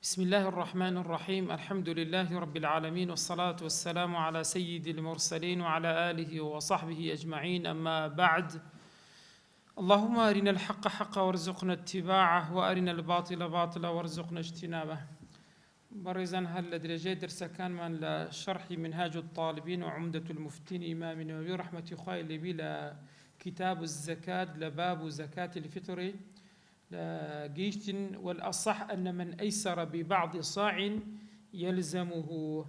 بسم الله الرحمن الرحيم. الحمد لله رب العالمين، والصلاة والسلام على سيد المرسلين وعلى آله وصحبه أجمعين، أما بعد. اللهم أرنا الحق حقا وارزقنا اتباعه، وأرنا الباطل باطلا وارزقنا اجتنابه. برزان هل لدرجة درس كان من لشرح منهاج الطالبين وعمدة المفتين إمام النووي رحمة خير بلا كتاب الزكاة لباب زكاة الفطر جيشت. والأصح أن من أيسر ببعض صاع يلزمه.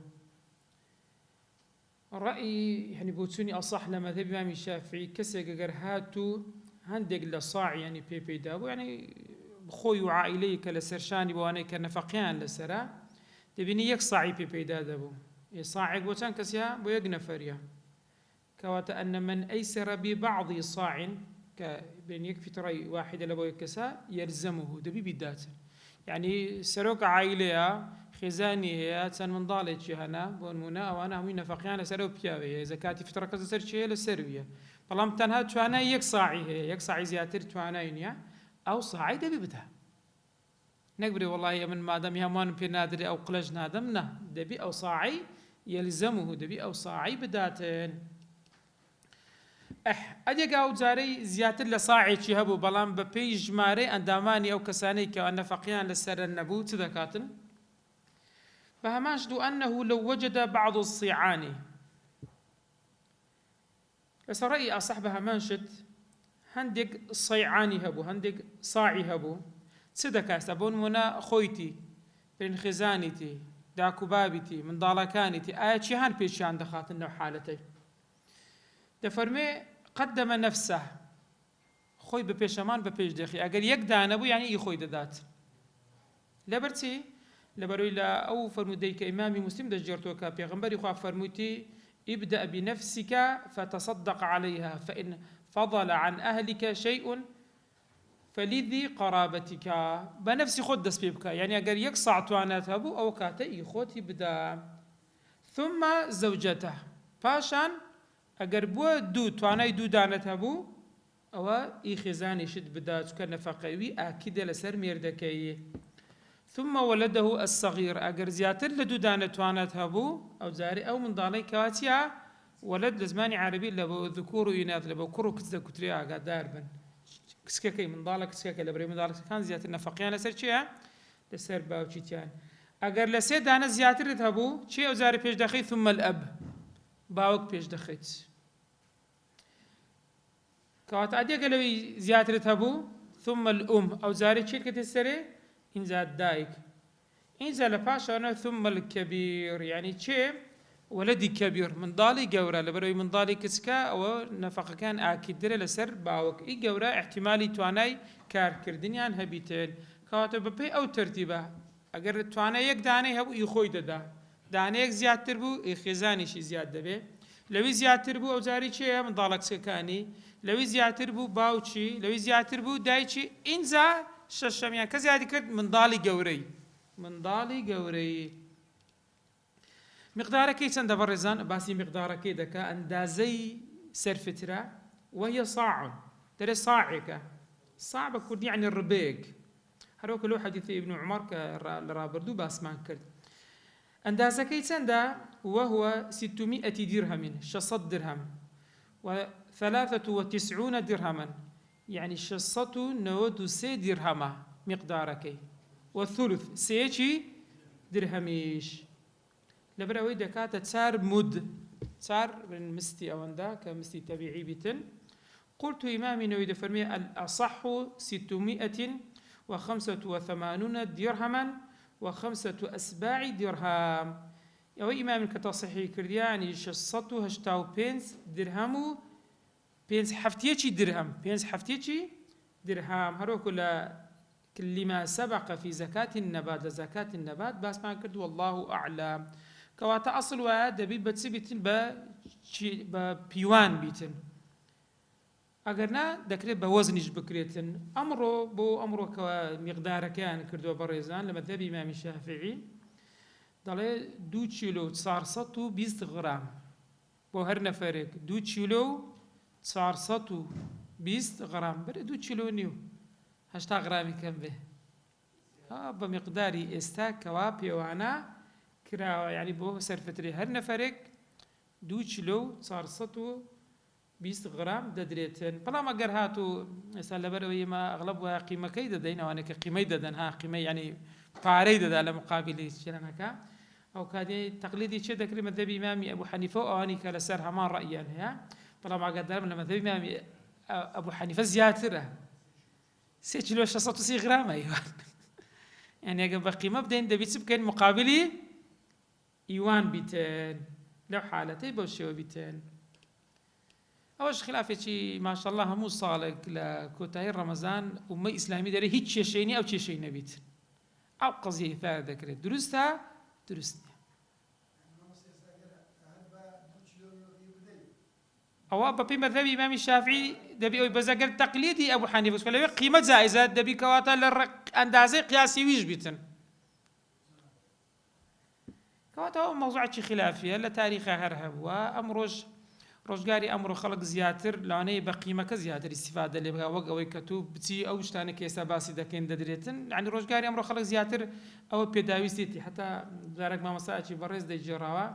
رأي يعني بوتسوني أصح لما ذهب إمام الشافعي كسر جرهاتو هندق لصاع يعني بيبي دابو يعني بخوي وعائلي كالسرشاني بواني كنفقيان لسرا تبيني يك صاعي بيبي دابو صاعق بوتان كسيا بويق نفريا كواتا أن من أيسر ببعض صاع بين يكفي ترى واحد لبو يكسا يلزمه دبي بالذات يعني سروك عائلة خزاني هي تن من ضالج هنا بونمنا وانا همين نفقيانا سرو بياوي زكاة فترة كذا سر شيء للسروية طالما تنها توانا يكصاعي هي يكصاعي زياتر توانا ينيا أو صاعي دبي بتها نقبري والله من ما دام يهمان في نادري أو قلج نادمنا دبي أو صاعي يلزمه دبي أو صاعي بداتن أجا قاو جاري زياتر لصاعي شهبو بلان ببي جماري أنداماني أو كساني كأن فقيان لسر النبو تذكاتن فهماشدو أنه لو وجد بعض الصيعان لسرأي أصحبها منشد هندق صيعاني هبو هندق صاعي هبو تذكاست أبون منا خويتي بين خزانتي داكو بابتي من ضالكانتي آيات شهان بيشان دخاتن حالتي دفرمي قدم نفسه خوي ببيشمان ببيش دخي أجر يقدان أبو يعني يخوي دات لبرتي لبرو إلى أو فرموديك إمامي مسلم دجرتوك بيغمبري خوا فرموتي ابدأ بنفسك فتصدق عليها فإن فضل عن أهلك شيء فلذي قرابتك بنفسي خد دس بيبك يعني أجر يقصع توانات أبو أو كاتي خوتي بدا ثم زوجته فاشان أجر بو دو تواناي دو دانت هبو أو إي خزاني شد بدات كنفقوي أكيد لسر ميردكي ثم ولده الصغير أجر زياتر لدو دانت توانت هبو أو زاري أو من ضالي كواتيا ولد لزماني عربي لبو ذكور وإناث لبو كرو كتزا كتريا قاد داربن كسككي من ضالك كسككي لبري من ضالك كان زياتر نفقيان لسر شيا لسر باوشيتيان أجر لسي دانا زياتر هبو شي أو زاري بيش دخي ثم الأب باوك بيش دخيت كوات أدي قالوا زيادة هبو ثم الأم أو زاري شيل كتسري إن زاد دايك إن زال باشا ثم الكبير يعني شيء ولدي كبير من ضالي جورا لبروي من ضالي كسكا أو نفقة كان أكيد لسر باوك إي جورا احتمالي تواناي كار كردنيان هبيتين كوات ببي أو ترتيبه أجر تواناي يك داني هبو يخوي داني يك زيادة تربو يخزاني شي زيادة به لوي زيادة تربو أو زاري شيء من ضالك سكاني لوي زياتر بو باوچی لوي زياتر بو دايچی انزا ششميا كزيادي كرد من ضالي قوري مقدارك يسند برزان باسي مقدارك دكا اندازي سرفترا وهي صاع ترى صاعك صعب كود يعني الربيق هروك لو حديث ابن عمر كرابردو باسمان كرد اندازك يسند وهو 600 درهم 600 درهم و93 درهما يعني 693 درهما مقدارك والثلث سيشي درهميش لبراوي دكاتة تسار مد تسار من مستي أوندا كمستي تبيعي بتن قلت إمامي نويد فرمي الأصح 685 درهما و5 أسباع درهم أو إمام كتصحيح كردياني 685 درهم بينز حفتيتشي درهم بينز حفتيتشي درهم هروك كل ما سبق في زكاة النبات زكاة النبات بس ما كرد والله أعلم كواتا أصل واد بيت سبيتن بيوان بيتن أجرنا ذكرت بوزنش بكريتن أمره كمقدار كان كردوا بريزان لما ذهب إمام الشافعي ضل 2 كيلو 420 غرام بو هر نفرك 2 كيلو 420 غرام بر 2 كيلو نيو 8 غرامي كم به بمقداري ئێستا کەوا پێوانە کراوە، یعنی بۆ سەرفترێ هەر نەفەرێک 2 کیلۆ 420 غرام دەدرێتن. بەڵام ئەگەر هاتو ئێستا لەبەرەوەی ئێمە ئەغڵب وایە قیمەکەی دەدەین، ئەوانە کە قیمەی دەدەن قیمەی یعنی پارەی دەدا لە مقابلی شتێنەکە، ئەو کاتێ تەقلیدی چێ دەکرێت مەذهبی ئیمامی ئەبوو حەنیفە و ئەوانی کە لەسەر هەمان ڕەئیان هەیە. بەڵام ئاگادارم لە مەذهبی ئیمامی ئەبوو حەنیفە زیاترە، 3 کیلۆ 630 غرامە یعنی ئەگە بە قیمە بدەین دەبی چ بکەین مقابلی ئیوان بیتن، لەو حالەتەی بەو شێوە بیتن. ئەوەش خلافێکی ماشەڵڵا هەموو ساڵێک لە کۆتایی ڕەمەزان ئوممەی ئیسلامی دەرێ هیچ کێشەی ئەو کێشەی نەبیت. ئەو قەزیە ئیفادە دەکرێت، دروستە دروست نییە. ئەوە بەپێی مەذهبی ئیمامی شافعی دەبی ئەوەی بەزەگەر تەقلیدی ئەبوو حەنیفە بکە لەوێ قیمە جائزە دەبی کەواتە لە ئەندازەی قیاسی ویش بیتن. کەواتەوە مەوزوعێکی خلافیە لە تاریخە هەر هەبووە. ئەم ڕۆژگاری ئەمڕۆ خەڵک زیاتر لەوانەیە بە قیمەکە زیاتر ئیستیفادە لێ بکا، وەک ئەوەی کە تو بچی ئەو شتانە کە ئێستا باسی دەکەین دەدرێتن. یعنی ڕۆژگاری ئەمڕۆ خەڵک زیاتر ئەوە پێداویستێتی، هەتا جارێک مامۆستایەکی بەڕێز دەیگێڕاوە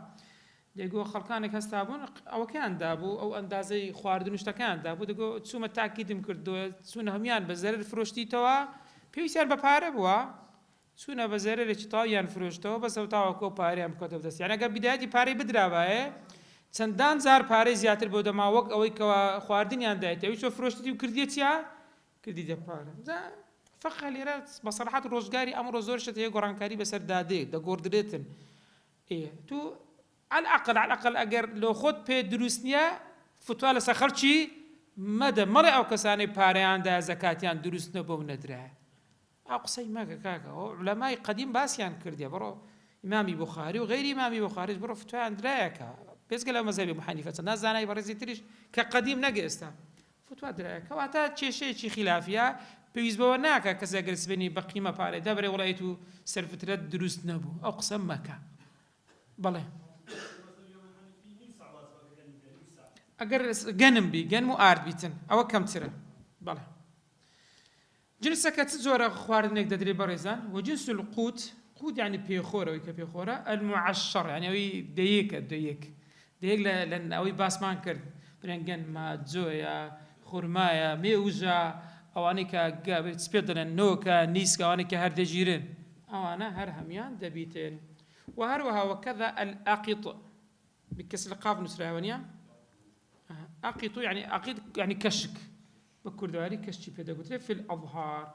دەیگۆ خەڵکانێک هەستا بوون ئەوەکەیان دابوو، ئەو ئەندازەی خواردن و شتەکان دابوو، دەگۆ چوومە تاکیدم کردووە چوونە هەمان بە زەرر فرۆشتیتەوە، پێویستیان بە پارە بووە، چوونە بە زەرێکی تاویان فرۆشتەوە بە سەوتاوەکۆ پارەیان بکەوتە بەدەست. یعنی ئەگەر بیدایەتی پارەی بدراوایە چەندان زار پارەی زیاتر بۆ دەما وەک ئەوەی کەوا خواردنیان دایێت ئەوی چۆ فرۆشتی و کردیە چیا کردی دە پارە. فەقە لێرە بە سەراحەت ڕۆژگاری ئەمڕۆ زۆر شت هەیە گۆڕانکاری بەسەر دادەیەک دەگۆڕدرێتن. تو العقل ئەگەر لۆ خۆت پێ دروست نییە فتوا لەسەر خەڵکی مەدە، مەڵێ ئەو کەسانەی پارەیاندا زەکاتیان دروست نەبوو و نەدرایە. ئەو قسەی مەکە کاکە، ئەو عولەمای قەدیم باسییان کردیە، بڕۆ ئیمامی بوخاری و غەیری ئیمامی بوخاریش بڕۆ فتوایان درایەکە پێشگە لە مەذهبی ئەبوو حەنیفە چەندان زانای بەڕێزی تریش کە قەدیم نەگەێستا فتوا درایە. کەواتە کێشەیەکی خلافیە پێویست بەوە ناکە کەس ئەگەر سبێنی بە قیمە پارەی دەبرێ وڵایەت و سەرفترەت دروست نەبوو، ئەو قسە مەکە. بەڵێ ئەگەر گەنم بی گەنم و ئارد بیتن ئەوە کەمترە. بەڵێ جنسەکە چ جۆرە خواردنێک دەدرێت بەڕێزان؟ وجنس القوت، قوت یعنی پێخۆرەوەی کە پێخۆرە، المعشر یعنی ئەوەی دەیەکە دەیەک لە ئەوەی باسمان کرد، برێنگەنمە، جۆیە، خورمایە، مێوژە، ئەوانەی کە سپێ دەڵێن نۆکە، نیسکە، ئەوانەی کە هەر دەژیرن، ئەوانە هەر هەمیان دەبیتن. وهروها وكذا الأقط بكسر القاف نسراوانيا أقط يعني أقط يعني كشك بكردواري كشك في في الأظهار.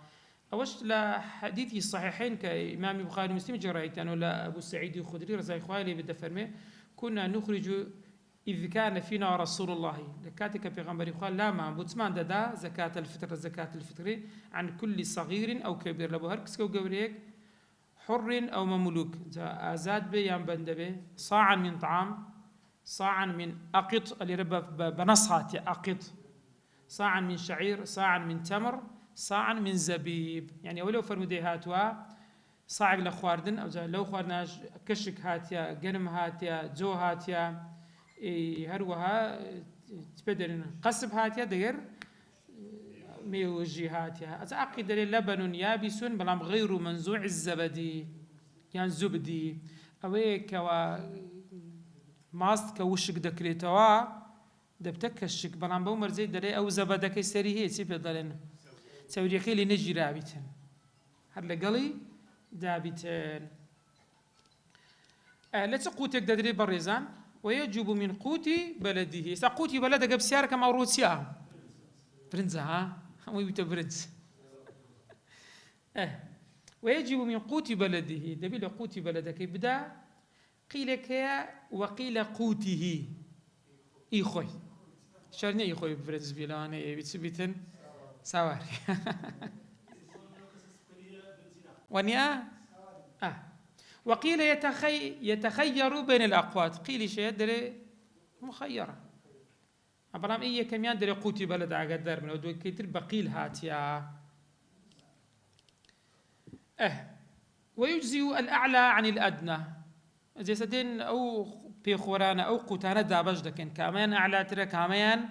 أوش لا حديث الصحيحين كإمام البخاري ومسلم جريت أنا ولا أبو سعيد الخدري رضي الله عنه بدفرمه كنا نخرج إذ كان فينا رسول الله لكاتك بيغمبر قال لا ما بوتمان ددا زكاة الفطر عن كل صغير أو كبير لبهركس كو جوريك حر أو مملوك آزاد بي يام بندبي صاعا من طعام، صاعا من أقط اللي ربى بنصها أقط، صاعا من شعير، صاعا من تمر، صاعا من زبيب. يعني ولو فرمودي هاتوا صاع لخواردن أو لو خواردنا كشك هاتيا، قنم هاتيا، جو هاتيا، هروها تبدل قصب هاتيا دير ميوجي هاتيا. أعتقد لبن يابس بلام غير منزوع الزبدي يعني زبدي أويك ماست كوشك دكريتوا دبتك الشك بلام بومر زي دري أو زبدك سري هي سيف دلنا سوري خيلي نجي رابطن هلا قلي دابتن. لا تقوتك ددري بريزان ويجب من قوت بلده. سقوت بلدك بسيارة كما روسيا برنزا ها ويبت برنز ويجب من قوت بلده دبيل قوت بلدك بدا قيل كيا وقيل قوته إخوي شرني إخوي برنز بيلاني بيتسبيتن سواري ونيا وقيل يتخير بين الأقوات قيل شيء دري مخيرة أبرام إيه كميان دري قوتي بلد عقدر من ودو كيتر بقيل هاتيا ويجزي الأعلى عن الأدنى زي سدين أو بيخورانا أو قوتانا دابش دكين كامان أعلى ترى كامان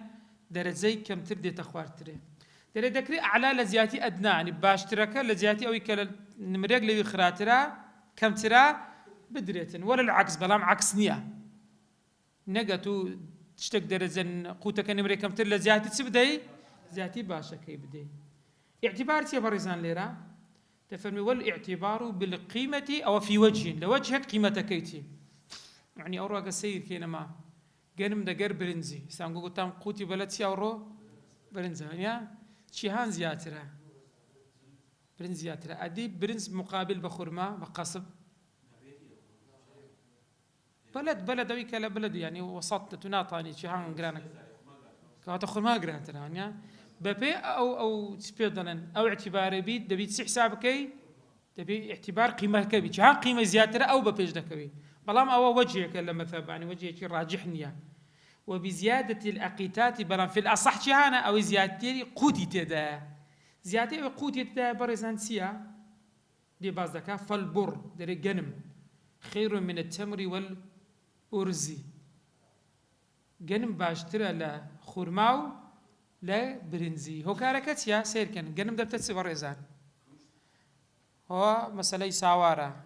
دري زي كم تردي تخوار تري دري دكري أعلى لزياتي أدنى يعني باش تركا لزياتي أو يكال نمرێک لەوی خراترا کەمترا بدرێتن وەرە العکس بەڵام عکس نییە نەگەت و شتێک دەرەجەن قوتەکە نمرێک کەمتر لە زیاتی چ بدەی زیاتی باشەکەی بدەی اعتبار چیە بەڕێزان لێرە دەفەرمی والاعتبار بالقيمة أو في وجه لوجهك قيمتەکەی چی يعني ئەو ڕۆگە سیر کێنەما گەنم دەگەر برنجی سانگۆ گوتام قوتی بەلە چی ئەوڕۆ برنجە یا چیهان زیاترە برنج زیاترە ئەدی برنج مقابل بە خورما بە قەسب بەلەد ئەوی کە لە بەلەد یعنی وەسەط تو ناتوانێت چیهان گرانە کەواتە خورما گرانترە یا بەپێ ئەو چ پێ دەڵێن ئەو اعتیبارە بیت دەبیت چی حساب بکەی دەبێت اعتیبار قیمەکە بیت چیهان قیمە زیاترە ئەو بە پێش دەکەوی بەڵام ئەوە وەجهێکە لە مەذهب ینی وەجهێکی ڕاجح نییە وبزيادة الأقيتات بلان في الأصح جهانا أو زيادة قوتي تدا زيادة قوتي تدا برزان سيا دي بازدكا فالبر دري جنم خير من التمر والأرز جنم باشترى لا خرماو لا برنزي هو كاركت يا سير كان جنم دبتت برزان هو مسألة ساوارة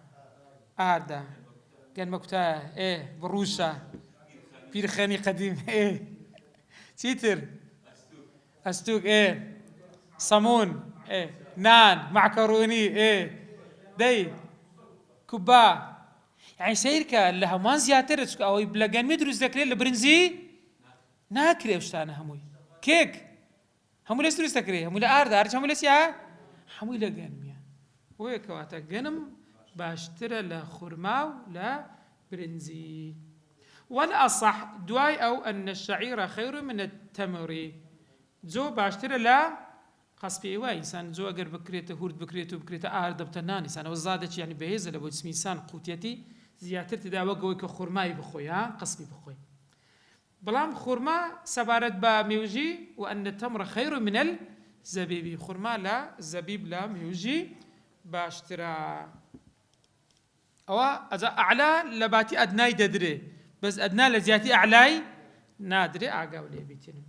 آدا كان مكتاه بروشة بيرخاني قديم تيتر أستوك صمون نان معكروني داي كوبا يعني سيرك لها ما زياتر أو يبلغان مدرس ذكري لبرنزي ناكري وشتانا هموي كيك هموي ليس درس ذكري هموي لأرد أرج هموي ليس يا هموي لغان ميا ويكواتا غنم باشترى لخرماو لا برنزي والأصح دواي أو أن الشعير خير من التمر زو باشترى لا قصبي واي إنسان زو أجر بكريته هورد بكريته أرد بتناني إنسان وزادت يعني بهذا لو اسمي إنسان قوتيتي زيادة تداوى قوي كخرماي بخوي قصبي بخوي بلام خرما سبارت بميوجي وأن التمر خير من الزبيب خرما لا الزبيب لا ميوجي باشترى أو أعلى لباتي أدناي ددري بس أدنى لزياتي أعلاي نادري أعقاب ليبيتين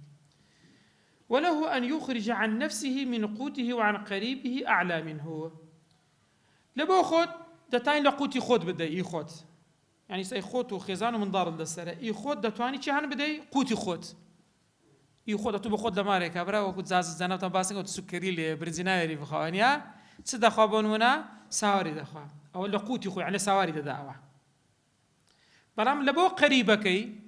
وله أن يخرج عن نفسه من قوته وعن قريبه أعلى منه لبو خود دتاين لقوتي خود بدأ خود يعني سي خود وخزان من دار الدسرة خود دتواني شهان بدأ قوتي خود خود أتوب خود لماري كبرا وكنت زاز زنابتان باسنگ وتسكري لي برنزيناري بخوانيا صدق خوابون منا ساوري دخوا أو لقوتي خو على سواري دعوة بلام لبو قريبكي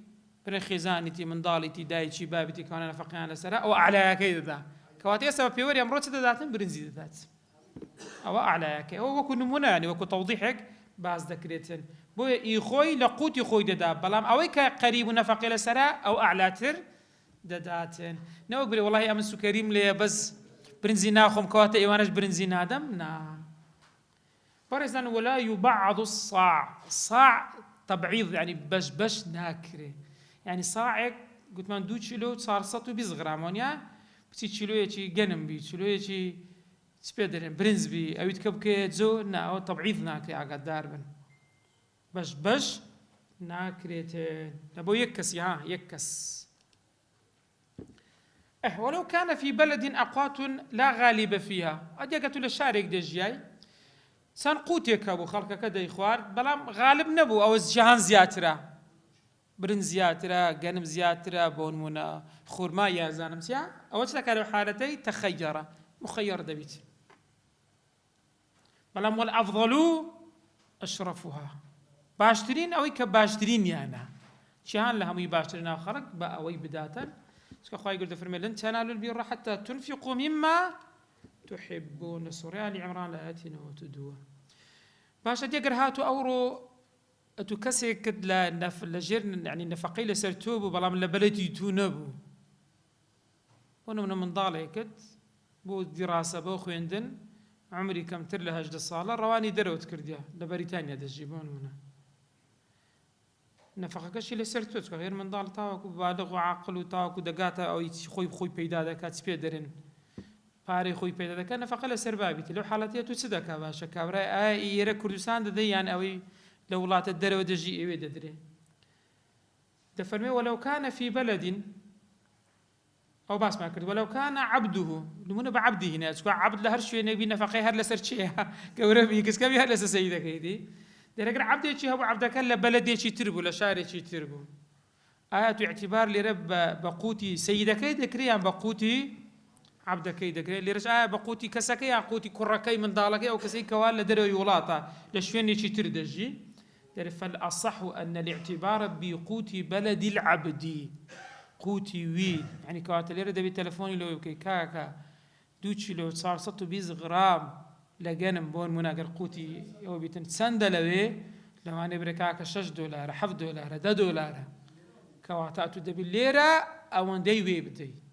بن خزانتي من ضالتي دايتي بابتي كان نفقيان لسرا أو أعلى كي ذا كواتي سبب بيوري أمروت ذاتن برنزي ذات أو أعلى كي هو وكو نمونا يعني وكو توضيحك بعض ذكرتن بو يخوي لقوتي خوي ددا بلام أوي كقريب نفقي لسرا أو أعلى تر دداتن نوبري والله أمن سكريم لي بس برنزي ناخم كواتي إيوانش برنزي نادم نا فرزان ولا يبعض الصاع تبعيض يعني بش ناكري يعني صاعك قلت ما 2 كيلو صار سطو بيزغرامونيا بتي كيلو يجي جنم بي كيلو يجي سبيدرن برنز بي او يتكبكي زو نا او تبعيض ناكري عقد داربن بش ناكريت نبو يكس يكس ولو كان في بلد أقوات لا غالب فيها أديك للشارك دجاي سان قوتك أبو خلقك كده إخوار بلام غالب نبو أو جهان زياترة برن زياترة جنم زياترة بون منا خورما يا زانم سيا أو تذكر حالتي تخيرة مخير دبيت بلام والأفضل أشرفها باشترين أو كباشترين يعني شهان لهم يباشترين آخرك بأوي بداتا سكخوا يقول دفرمي لن تنالوا البر حتى تنفقوا مما تحبون سورة آل عمران لآتنا وتدوا باشا ديقر هاتو أورو أتكسي كد لجير يعني نفقي لسرتوب بلا من لبلدي تونبو ونمنا من ضالي كد بو دراسة بو خويندن عمري كم ترلها هجد الصالة رواني دروت كرديا لبريتانيا دجيبون منا نفقك شي لسرتوت غير من ضال تاوكو بالغ وعاقل وتاوكو دقاتا أو خوي بيدا دكات سبيدرن باري خوي بيدا دكا نفقه لسربابيتي لو حالتي تسدكا باشا كابرا يرى كردستان ددي يعني أوي لولات الدرو دجي إيوه ددري دفرمي ولو كان في بلد أو باس ما كرد ولو كان عبده نمونه بعبده هنا سواء عبد لهر شوي نبي نفقه هر لسر شيء كوربي كس كبي هر لسر سيدك هيدي درجة عبده شيء هو عبدك هلا بلدي شيء تربو لشاري شيء تربو آيات اعتبار لرب بقوتي سيدك ذكري عن بقوتي عبدك ذكري لرش بقوتي كسكي عقوتي كركي من ضالك أو كسي كوال لدرو يولاطا لشوين شيء تردجي فالأصح أن الاعتبار بقوت بلد العبد قوتي وي يعني كوات ليرة دبي تلفوني لو يبكي كاكا دوتشي لو صار 120 غرام لجنم بون مناقر قوتي يو بيتن سندلوي لو أنا بركاكا $6 $7 $10 كواتاتو دبي ليرة أو أن دي وي بدي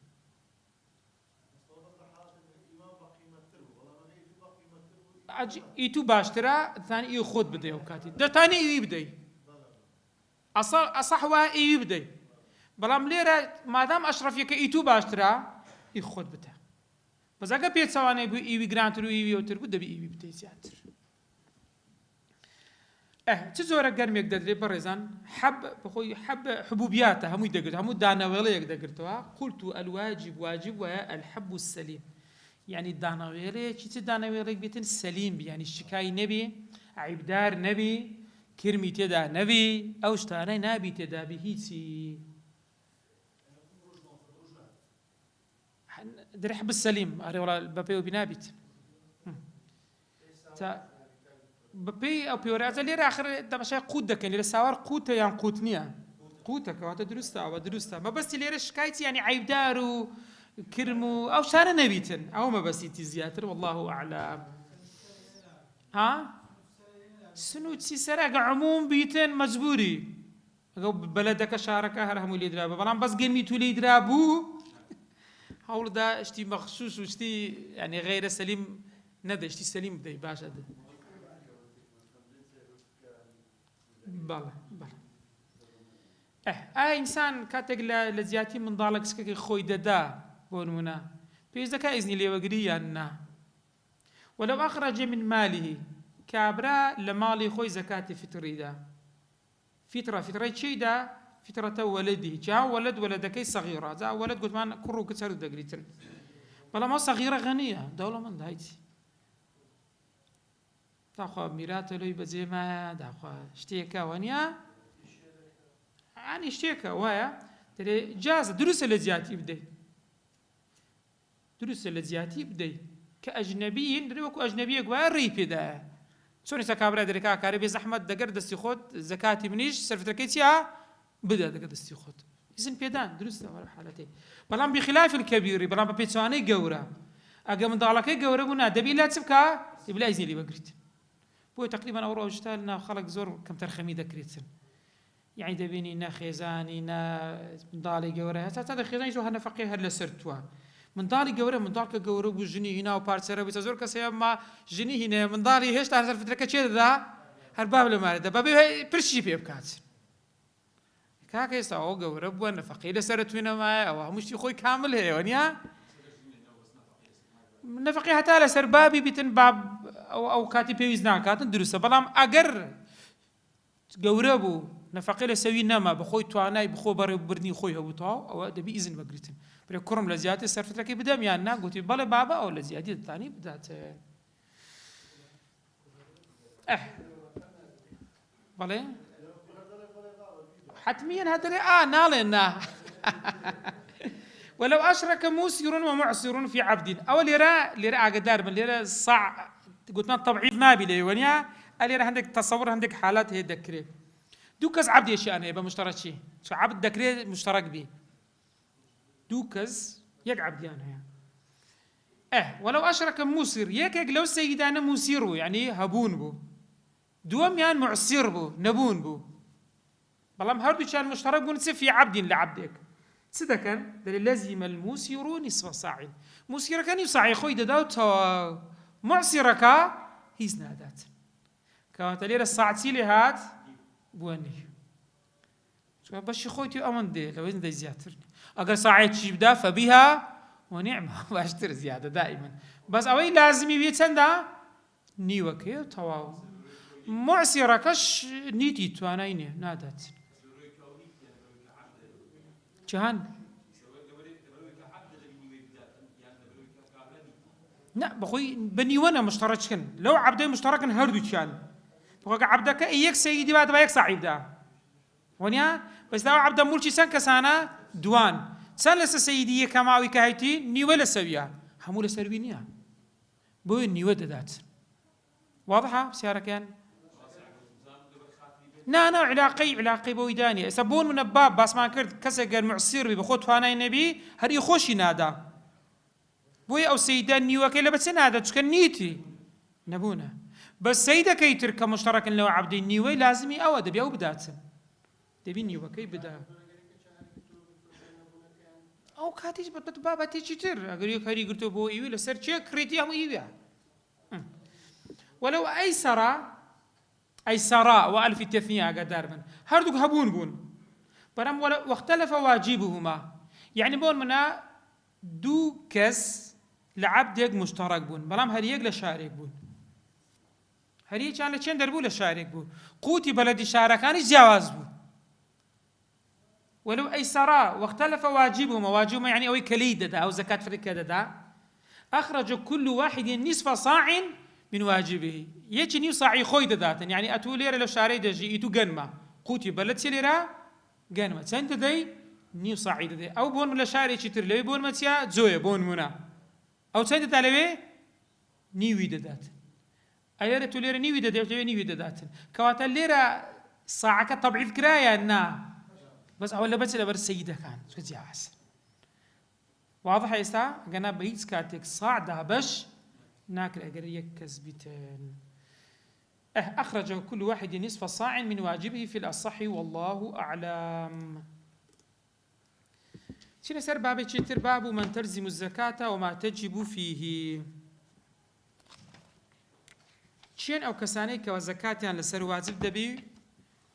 إيتو باشترا ثاني إيو خود بدي وكاتي ده ثاني إيو بدي أصحوا إيو بدي بلام ليرة ما دام أشرف يك إيتو باشترا إيو خود بدي بس أجا بيت سواني بو إيو جرانترو إيو تربو دبي إيو بدي زيادر تزور قرم يقدر لي برزان بخوي حبوبياته هم يدقر هم دانا ولا يقدر قلت الواجب واجب والحب السليم يعني الداناويري شي الداناويري بيتن سليم يعني الشكاي نبي عبدار نبي كرمي تدا نبي او شتاني نبي تدا بهيتي درحب السليم اري ولا بابي وبنابت تا بابي او بيورازا لي اخر دمشي قودك يعني لساور قوته يعني قوتنيا قوتك وتدرستا او درستا ما بس لي شكايتي يعني عبدار كرمو أو شان نبيتن أو ما بسيتي زياتر والله أعلم ها سنوت سيسرق عموم بيتن مجبوري أو بلدك شاركة هرهم اللي يدرابو بلان بس قلمي تولي يدرابو هول دا اشتي مخصوص واشتي يعني غير سليم ندى اشتي سليم بدي باشا ده بلا إنسان كاتق لزياتي من ضالك سكك خوي ددا بونونا بيزكا إذن لي وقريا ولو أخرج من ماله كابرا لمالي خوي زكاة فطري دا فطرة شي دا فطرة ولده جاء ولدكي صغيرة جاء ولد قلت مان كرو كتسر دقريتن بلا ما صغيرة غنية دولة من دايتي تاخوا ميرات لوي بزيما داخوا اشتيكا ونيا يعني اشتيكا ويا تري جاز دروس الزياتي بدي دروس الزياتي بدي كأجنبي دريوكو أجنبي قوي ريبي ده سوني سكابرا دريكا كاربي زحمة دقر دستي خود زكاتي منيش سرف تركيتيا بدأ دقر دستي خود إذن بيدان دروس ده حالتي بلان بخلاف الكبير بلان ببيتسواني قورا أجا من ضالكي قورا قلنا دبي لا تسبكا يبلا إذن لي بقريت بو تقريبا أورو وجتالنا خلق زور كم ترخمي دكريتن يعني دبيني نا خيزاني نا من ضالي قورا هذا خيزاني شو هنا فقيه هلا سرتوا من ضالي قورا من ضالك قورا وجني هنا وبارسرا بيتزور كسيا ما جني هنا من ضالي هيش تعرف فترة كشيء ذا هرباب لما ده بابي برشي بيبكات كاكي ساو قورا بوانا فقيه سرت هنا ما أو مش يخوي كامل هي ونيا نفقي حتى على سربابي بيتن باب أو كاتي بيوزنا كاتن درسة بلام أجر قوربو نفقي لسوي نما بخوي تواناي بخو برني خوي هو تاو أو ده بإذن بقريتن بريكرم لزيادة صرفت لك بدم يعني نا قلت بلا بابا أو لزيادة الثاني بدأت بلى حتميا هذا نالنا ولو أشرك موسر ومعسر في عبد أو لراء قدار من لراء صع قلنا التضعيف ما بلي ونيا اللي راح عندك تصور عندك حالات هي ذكري دوكز عبد يشأنه يبقى مشترك شيء شو عبد ذكري مشترك به دوكز يك عبد يعني ولو أشرك موسر يك لو سيدنا موسره يعني هبون بو دوم يعني معسر بو نبون بو بلام هردو كان مشترك بو نسف في عبد لعبدك سيدا كان لازم الموسر نصف صاع موسر كان يصاعي خوي داوت معسرك هيز نادات كانت ليرة الساعتي لهات بواني شو بس خويتي أمن دي لو إذن دي زيادة أقل ساعات شبدا فبها ونعمة واشتر زيادة دائما بس أوي لازم يبيتن دا نيوكي تواو معسركش نيتي توانيني نادات جهان نا بخوي بنيوانا مشتركن لو عبدي مشتركن هردو كان بخوي عبدك يك سيدي بعد ما يك صعيب ده ونيا بس لو عبد مولشي سن كسانا دوان سن لس سيدي كماوي كهيتي نيولا سويا همول سروينيا بو نيودا دات واضحه سياره كان نا علاقي بويداني سبون من الباب بس ما كرت كسر معصير بخوت فانا النبي هري خوشي نادا بوي او سيدان نيوا كيلا بس نادا تكنيتي نبونا بس سيده كيتر كمشترك لو عبد النيوي لازمي او ادبي او بدات دبي نيوا كي بدا او كاتيج بابا تيجيتر اغري خري قلتو بو ايوي لسر تشيك كريتي ام ايوي ولو أيسراء وألف التثنية قدار من هردوك هبون بون برام واختلف واجبهما يعني بون منا دو كس لعبدك مشترك بون برام هريق لشارك بون هريق كان لچين دربو لشارك بون قوتي بلدي شاركاني جواز بون ولو أيسراء واختلف واجبهما يعني أوي كليدة دا أو زكاة فريكة دا أخرج كل واحد نصف صاع من واجبه يجي نيو صاعي خوي داتن يعني اتو ليره لو شاري دجي يتو جنما قوتي بلد سيليرا جنما سنت دي نيو صاعي دي او بون من شاري تشتر لي بون متيا زوي بون منا او سنت تالوي نيو دات ايره تو ليره نيو داتن كواتا ليره صاعك طبعي فكرايا نا بس اول بس لبر السيده كان سوتي عاس واضح يا استا قنا بيت كاتك صاع دابش ناكل أجر يكسبتين أخرج كل واحد نصف صاع من واجبه في الأصح والله أعلم. شنو سر باب شتر باب من تلزم الزكاة وما تجب فيه. شين أو كساني كوا زكاة يعني لسر واجب دبي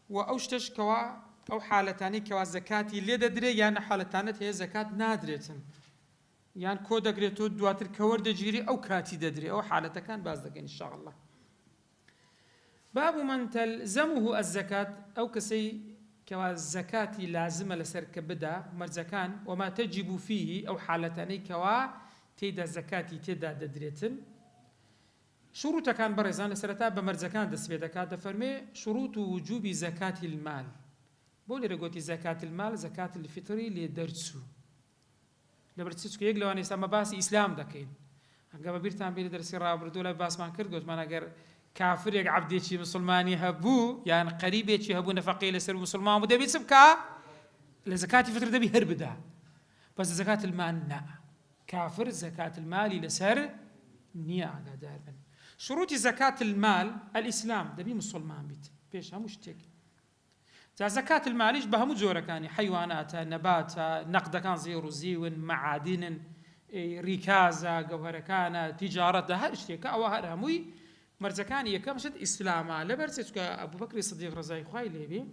وأوشتش كوا أو حالتاني كوا زكاة اللي دري يعني حالتانة هي زكاة نادرة. يعني كودا قريتو دواتر كورد جيري أو كاتي ددري أو حالته كان باز دقين إن شاء الله. باب من تلزمه الزكاة أو كسي كوا الزكاة لازمة لسرك بدا مرزكان وما تجب فيه أو حالتاني كوا تيدا زكاة تيدا ددريتن شروط كان برزان لسرتا بمرزكان دسبيدكا دفرمي شروط وجوب زكاة المال بولي رقوتي زكاة المال زكاة الفطري لدرسو لبرتسكو يقلو أني سما باس إسلام دكين قبل بيرتان بيري درسي رابردو لا باس ما كرد قلت ما نقر كافر يق عبدي شي مسلماني هبو يعني قريب شي هبو نفقي لسر مسلمان وده بيسبكا لزكاة الفطر ده بيهرب ده بس زكاة المال لا كافر زكاة المال لسر نيا قدار من شروط زكاة المال الإسلام ده بي مسلمان بيت بيش همش تك زكاة المال إيش بهم جورا كاني حيوانات نبات نقد كان زيرو زيون معادن ركازة جوهر كان تجارة ده هالشيء كأو هرموي مرزكاني يكمشت إسلاما لبرسك أبو بكر الصديق رضي الله عنه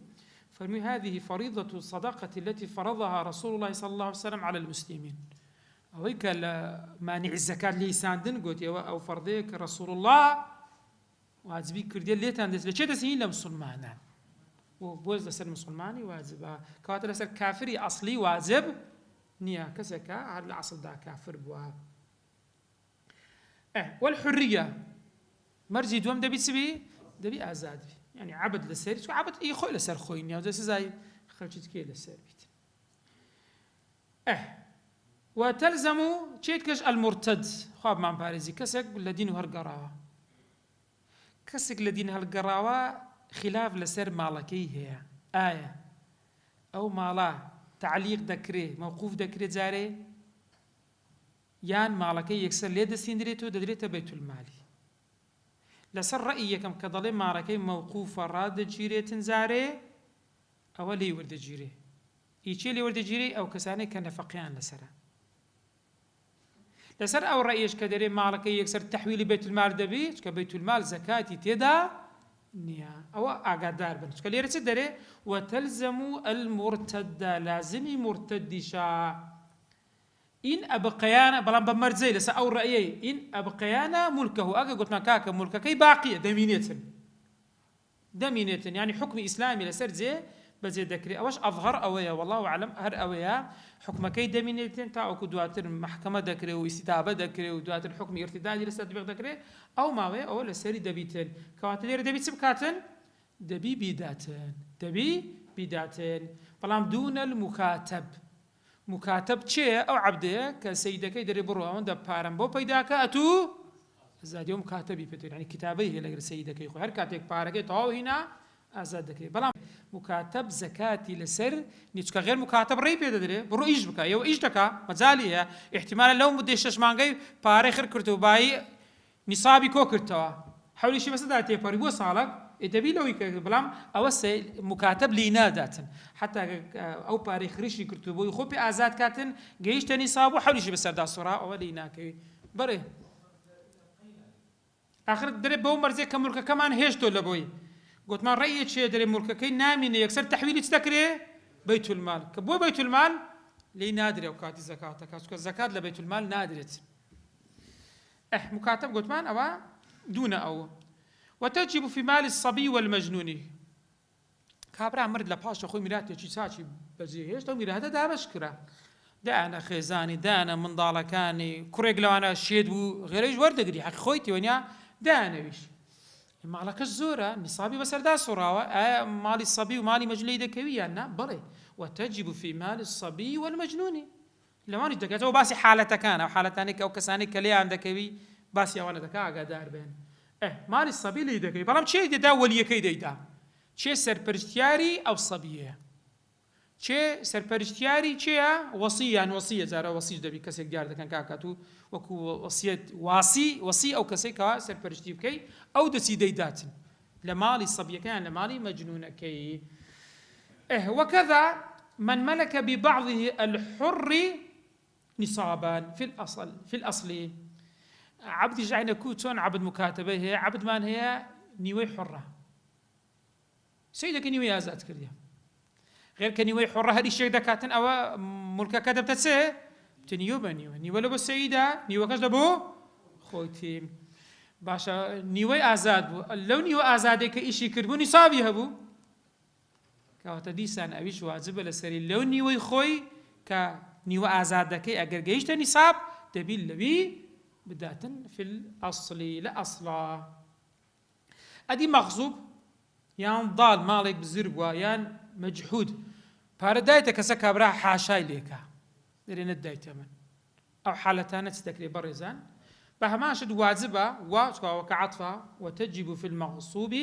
فرمي هذه فريضة الصدقة التي فرضها رسول الله صلى الله عليه وسلم على المسلمين أويك مانع الزكاة ليساندن قلت أو فرضيك رسول الله وعزبي كرديل ليتاندس لشيء تسين لمسلمانا وبوز لسر مسلماني واجب كواتر لسر كافري أصلي واجب نيا كسكا على الأصل دا كافر بوا والحرية مرجي دوم دبي تسبي دبي آزاد يعني عبد لسر شو عبد يخوي لسر خوي نيا وزي زي خرجت كي لسر بيت وتلزم تشيتكش المرتد خواب مع باريزي كسك الذين هالقراوة كسك الذين هالقراوة خلاف لسر مالكي هي آية أو مالا تعليق ذكري موقوف ذكري جاري يان مالكي يكسر ليد سيندريتو ددريتا بيت المالي لسر رأيكم كظلم مالكي موقوف راد جيريتن زاري أو لي ورد جيري يشي لي ورد جيري أو كساني كان فقيان لسر أو رأيش كدري مالكي يكسر تحويل بيت المال دبي كبيت المال زكاتي تدا نيا أو أقدار بنش كليرة تدري وتلزم المرتد لازم مرتد شا إن أبقيانا بلان بمرزي لسا أو رأيي إن أبقيانا ملكه أجا قلت ما كاك ملكه كي باقية دمينية يعني حكم إسلامي لسر زي بەجێ دەکرێت ئەوەش ئەظهر ئەوەیە والله أعلم هەر ئەوەیە حکمەکەی دەمینێتێن تاوەکو دواتر محکەمە دەکرێت و ئیستیتابە دەکرێت و دواتر حکمی ارتدادی لەسەر تطبیق دەکرێت ئەو ماوەیە ئەوە لەسەری دەبیتن کەواتە لێرە دەبی چ بکاتن دەبی بیداتن بەڵام دوونە المکاتب مکاتب چێە ئەو عەبدەیە کە سەیدەکەی دەرێ بڕۆ ئەوەندە پارەم بۆ پەیداکە ئەتوو ئازادی و مکاتبی پێتر ینی کتابەی هەیە لەگەر سەیدەکەی خۆ هەر کاتێک پارەکەی تەواو هینا ئازاد دەکرێت بەڵام مکاتب زەکاتی لەسەر نیچکە غێر مکاتب ڕێی پێ دەدرێت بڕۆ ئیش بکە ئێوە ئیش دەکا مەجالی هەیە احتیمالە لەو مدەی 6 مانگەی پارەی خڕ کردو بایی نیسابی کۆ کردەوە حەولیشی بەسەدا تێپەڕی بۆ ساڵک دەبی لەوەی کە بەڵام ئەوە مکاتب لی ناداتن حتا ئەو پارەی خریشی کردو بۆی خۆ پێ ئازاد کاتن گەیشتە نیساب و حەولیشی بەسەردا سوڕا ئەوە لی ناکەوی بەڕێ آخر درێ بەو مەرجێک کە مولکەکەمان هێشتۆ لە بۆی گوتمان ڕێیە چێ دەرێ مولکەکەی نامینە یەکسەر تەحویلی چ دەکرێ بەیت المال کە بۆ بەیت المال لی نادرێ و کاتی زەکاتەکە چونکە زەکات لە بەیت المال نادرێت مكاتب قوتمان أو دون أو وتجب في مال الصبي والمجنون كابرا مرد لباش أخوي ميرات يجي ساتي بزيهش تو ميرات ده بشكره دانا خيزاني دانا من ضالكاني كوريق لو أنا شيد وغيريش ورد قدي حق خويتي ونيا دانا ويش ما على كالزورة نصابي بس دا صراوة مال الصبي ومالي مجليدة كوية أنا بري وتجب في مال الصبي والمجنون لما نجد كاتو باسي حالتك أنا أو حالتانك أو كسانك اللي عندك كوي باسي وانا دكا قدار بين مال الصبي اللي دكي بلام شيء دا ولي كي دا شيء سرپرستياري أو صبية شيء سرپرستياري شيء وصية وصية زارا وصية دبي كسيك ديار دكان كاكاتو وكو وصية وصي أو كسيك سرپرستي بكي أو دسي ديداتن لمالي الصبية كان لمالي مجنون كي وكذا من ملك ببعضه الحر نصابا في الأصل عبد جعنا كوتون عبد مكاتبة هي عبد مان هي نيوي حرة سيدك نيوي آزاد كرديا غير كنيوي حرة هذه الشيء دكاتن أو ملك كتب تتسه تنيو بنيو نيوي لبو السيدة نيوي كذا بو خوتي باشا نيوي آزاد بو لو نيوي آزادك إشي كربو نصابي هبو كواتا ديسان أبيش واجب لسري لو نيوي خوي كنيوي آزادك أجر جيشت نصاب تبي لبي بداتن في الأصل لا أصلا أدي مغصوب يان ضال مالك بزربوا يان مجحود باردايتك سكابرا حاشاي ليكا درين الدايت من أو حالتان تستكري برزان بهماشد واجبة وكعطفة وتجب في المغصوب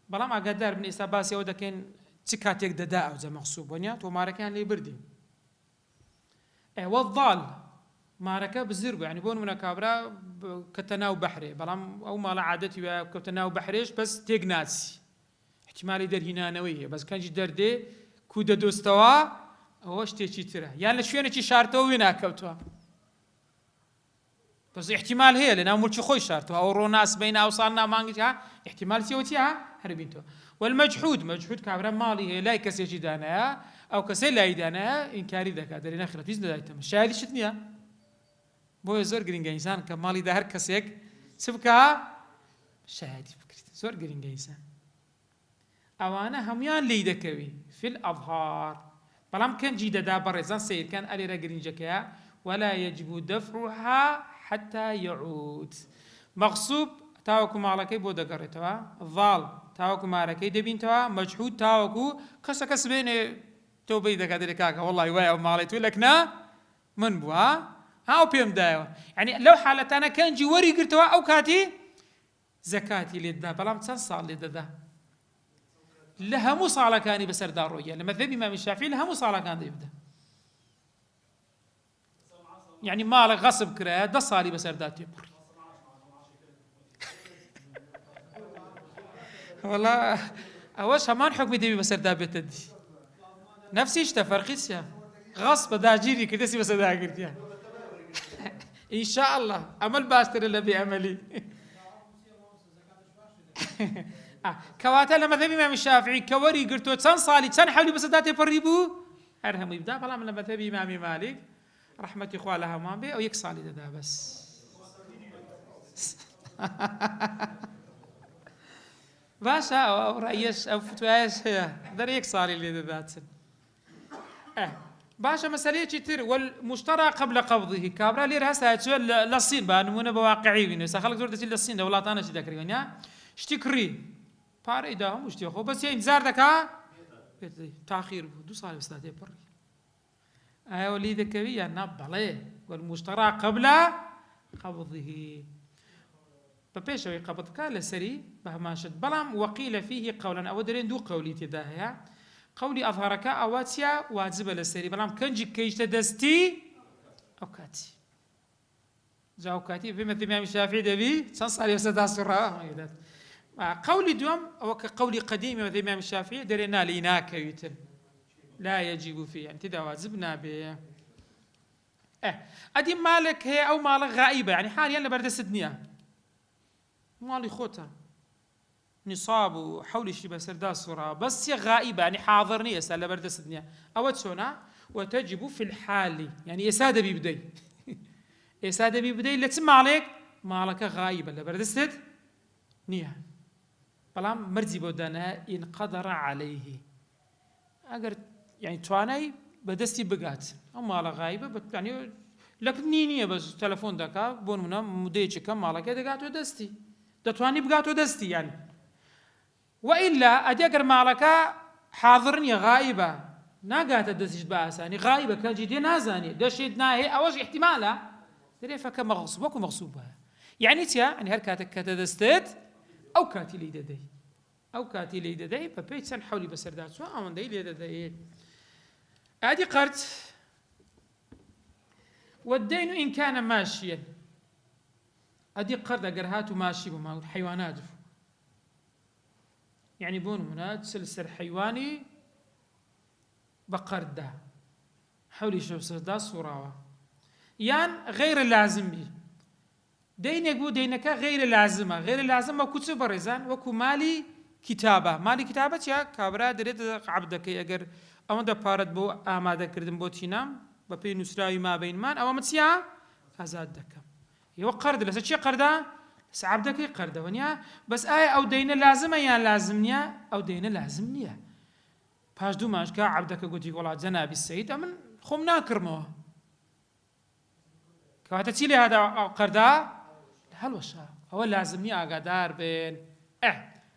بلا ما قدر من إساباسي ودكين تكاتيك دداء وزا مغصوب ونيا تو ماركان لي بردي والضال ماركة بزربة يعني بون من كابرا كتناو بحري بلام أو ما لا عادتي كتناو بحريش بس تيجناسي احتمالي در هنا نويه بس كان جدر دي كودا دوستوا هوش تيجي ترى يعني شوية شي شارتوا وينا كوتوا بس احتمال هي لأن أمور شو خوي شارتوا أو روناس بين أوصالنا مانجها احتمال سيوتيها هربينتوا والمجحود مجحود كابرا مالي هي لا يكسي جدانا أو كسي لا يدانا إنكاري ذاك درينا خير بيزن دايتم شاهد شتنيا بۆیە زۆر گرنگە ئینسان کە ماڵیدا هەر کەسێک چ بکە شایەتی بکرێت زۆر گرنگە ئینسان ئەوانە هەمویان لێی دەکەوی في الأظهار بەڵام کەنجی دەدا بەڕێزان سیرکان ئەلێرە گرنگەکەیە ولا يجب دفعها حتى يعود مغصوب تاوەکو ماڵەکەی بۆ دەگەڕێتەوە ضاڵ تاوەکو مارەکەی دەبینتەوە مەجحود تاوەکو کەس بێنێ تۆ بەی دەکات کاکە وەڵڵی وایە ئەو ماڵی تۆ لەکنە من بووە هاو بيم دايوا يعني لو حالتنا كان جي وري قرتوا أو كاتي زكاتي لدا بلام تصال لدا لها مو صالة كاني بسر دار رؤيا لما ذهب إمام الشافعي لها مو صالة كان يبدأ يعني مال غصب كرا ده صالي بسر دار يبر والله أوش همان حكم دبي بسر دار بتدي نفسي اشتفرقيس يا غصب داجيري كدسي بسر دار قرتيا إن شاء الله عمل باستر اللي بيعملي كواتا لما ذهب إمام الشافعي كوري قرتو تسان صالي تسان حولي بس داتي فريبو أرهم يبدأ بلا من لما ذهب إمام مالك رحمة إخوالها ما بي أو يكصالي دا بس باشە ئەو ڕایەش ئەو فتوایەش هەیە دەر یەک ساڵی لێ دەداتن. باشە مەسەلەیەکی تر والمشترى قبل قبضه کابرا لێرە هەستا چوە لە سین با نمونە بە واقعی بینێ سا خەڵک زۆر دەچێت لە سین لە وڵاتانەشی دەکرێنیا شتی کڕی پارەی دا هەموو شتێ خۆ بەس ئینتزار دەکا تاخیر بوو 2 ساڵ وەستا تێپەڕی ئایا وەلی دەکەوی یان نا بەڵێ والمشترى قبل قبضه بەپێشەوەی قبض بکە لەسەری بە هەماشت بەڵام وەقیلە فیه قەولەن ئەوە دەرێن دوو قەولی تێدا هەیە قەولی ئەظهەرەکە ئەوە چیە واجبە لەسەری بەڵام کەنجی کەیشتە دەستی ئەو کاتی جا ئەو کاتی بێ مەذهەبی ئیمامی شافعی دەبی چەند ساڵی وەسەدا سوڕا قەولی دووەم ئەوە کە قەولی قەدیمی مەذهەبی ئیمامی شافعی دەرێ نالی ناکەویتن لا يجب فيه يعني تدا واجب نابێ ئەدی مالێک هەیە ئەو ماڵە غائبە يعني حالیان لە بەردەست نییە ماڵی خۆتە نصاب و حولشی بەسەردا سوڕا بەس غائبە يعني حاضر نیە ئێستا لە بەردەست نییە ئەوە چۆنە وتجب في الحال يعني ئێستا دەبی بدەی ئێستا دەبی بدەی لە چ ماڵێک ماڵەکە غائبە لە بەردەستت نییە بەڵام مەرجی بۆ دانا إن قدر عليه ئەگەر يعني توانای بەدەستی بگات ئەو ماڵە غایبە يعني لەکنی نییە بەس تەلەفۆن دەکا بۆ نمونە مودەیەکی کەم ماڵەکە دەگاتۆ دەستی دەتوانی بگاتۆ دەستی يعني وإلا ئەدی ئەگەر ماڵەکە حاضر نییە غایبە ناگاتە دەستیش بە ئاسانی غایبە کەنجی دێ نازانێ دەشێت ناهێ ئەوەش احتیمالە دەرێ فەکە مەغصوب وەکو مەغصوب بە يعني چیە يعني هەر کاتێک کە دەدەستێت ئەو کاتی لی دەدەی ئەو کاتی لی دەدەی بە پێی چەند حەولی بەسەردا چوە ئەوەندەی لێ دەدەیت ئادی قرض والدين إن كان ماشيا أدي قرض أجر هاتو ماشي بما حيوانات يعني بون مناد سلسل حيواني بقرض ده حولي شوف سدا صورة يان غير اللازم بي دين يقول دينك غير لازمة غير لازمة كتب رزان وكو مالي كتابة يا كابرا دريت عبدك أجر ئەوە دەپارەت بۆ ئامادەکردن بۆ تینام بە پێی نووسراوی مابینمان ئەوە مچیە ئازاد دەکەم ئێوە قەرد لەسەر چی قەردە لەسەر عەبدەکەی قەردەوە نییە بەس ئایا ئەو دەینە لازمە یان لازم نییە ئەو دەینە لازم نییە پاش دوو مانج کە عەبدەکە گوتی وەڵا جەنابی سەید ئەمن خۆم ناکڕمەوە کەواتە چی لێ هادا قەردا هەڵوەشە ئەوە لازم نییە ئاگادار بێن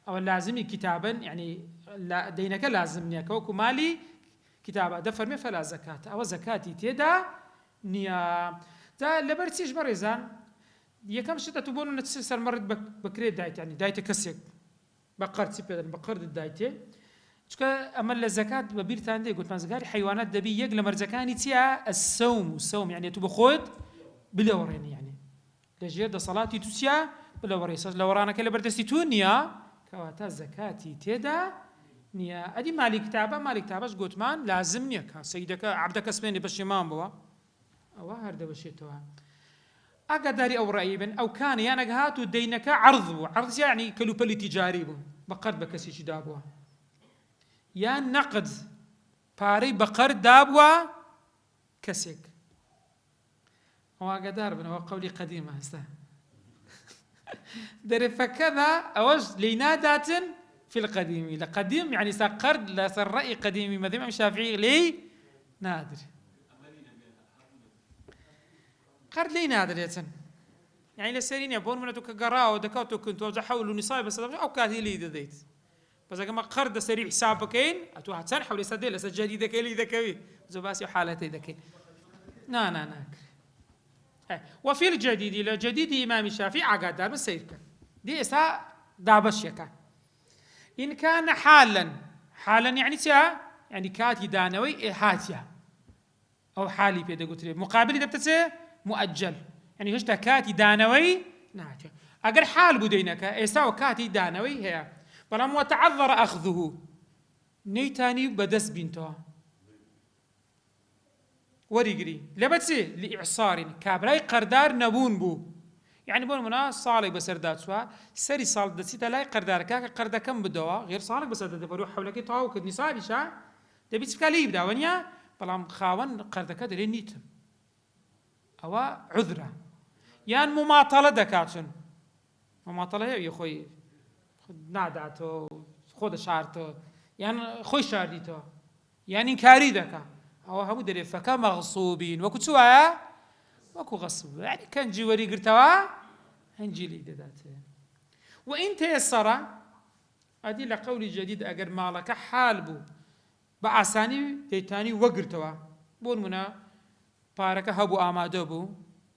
ئەوە لازمی کتابن یعنی دەینەکە لازم نییە کە وەکو مالی كتابة دفرمي فلا زكاة أو زكاتي تيدا نيا تا لبرتيش بريزان يكم شتا تبون نتسلسل مرد بكريت دايت يعني دايت كسيك بقرت بدل بقرد الدايت شكا أما الزكاة ببيرتان دي قلت ما زكاري حيوانات دبي يقل مرزكاني تيا الصوم يعني تبو خود بلورين يعني لجير دا صلاتي تسيا بلورين لورانا كلا بردستي تونيا كواتا زكاتي تيدا نيا أدي مالي كتابش قوتمان لازم نيا كا سيدك عبدك اسميني بشيمان بوا أو هرد بشيتوا أقداري أو رأيبن أو كان يانك هاتو دينك عرض يعني كلوبلي تجاري بو بقرد بكسي شدابوا يا نقد باري بقرد دابوا كسيك أو أقدار بن قولي قديمة هسه درف كذا أوج لينادات في القديم لقديم يعني سقرد لا سر رأي قديمي مذهب الشافعي لي نادر قرد لي نادر يتن يعني لسرين يبون من تكقراء ودكاتو كنت وجحول نصاب بس أو كاتي لي ديت بس كما قرد سريع حسابكين أتوها تسن حول يسدل سجدي ذاك لي ذاك زباسي حالتي ذاك نا وفي الجديد إلى جديد إمام الشافعي عقاد بس سيرك دي إسا دابشيكا إن كان حالا يعني تا يعني كاتي دانوي هاتيا أو حالي بيدا قلت لي مقابل دبتسي مؤجل يعني هشتا كاتي دانوي ناتيا أجر حال بدينك إسا وكاتي دانوي هي فلما تعذر أخذه نيتاني بدس بنتها وريقري لبتسي لإعصار كابراي قردار نبون بو يعني بون منا صالك بسردات سوا سري صال دسيتا لاي قردار كاكا قردا كم بدوا غير صالك بسردات بروح حولك طاو كد نصابي شا تبي تفكالي يبدا ونيا بلام خاون قردا كد نيتم أو عذرة يعني مماطلة دكاتن مماطلة يا خوي ناداتۆ خۆ دەشارتەوە یان خۆی شاردیتەوە یان ئینکاری دەکا ئەوە هەموو دەرێفەکە مەغصوبین وەکو چ وایە وەکو غەصب یعنی کەنجی وەریگرتەوە هەنجی لی دەداتێ وئین تەیەسەرە ئەدی لە قەولی جەدید ئەگەر ماڵەکە حال بوو بە ئاسانی دەیتانی وەگرتەوە بۆ نمونە پارەکە هەبوو ئامادە بوو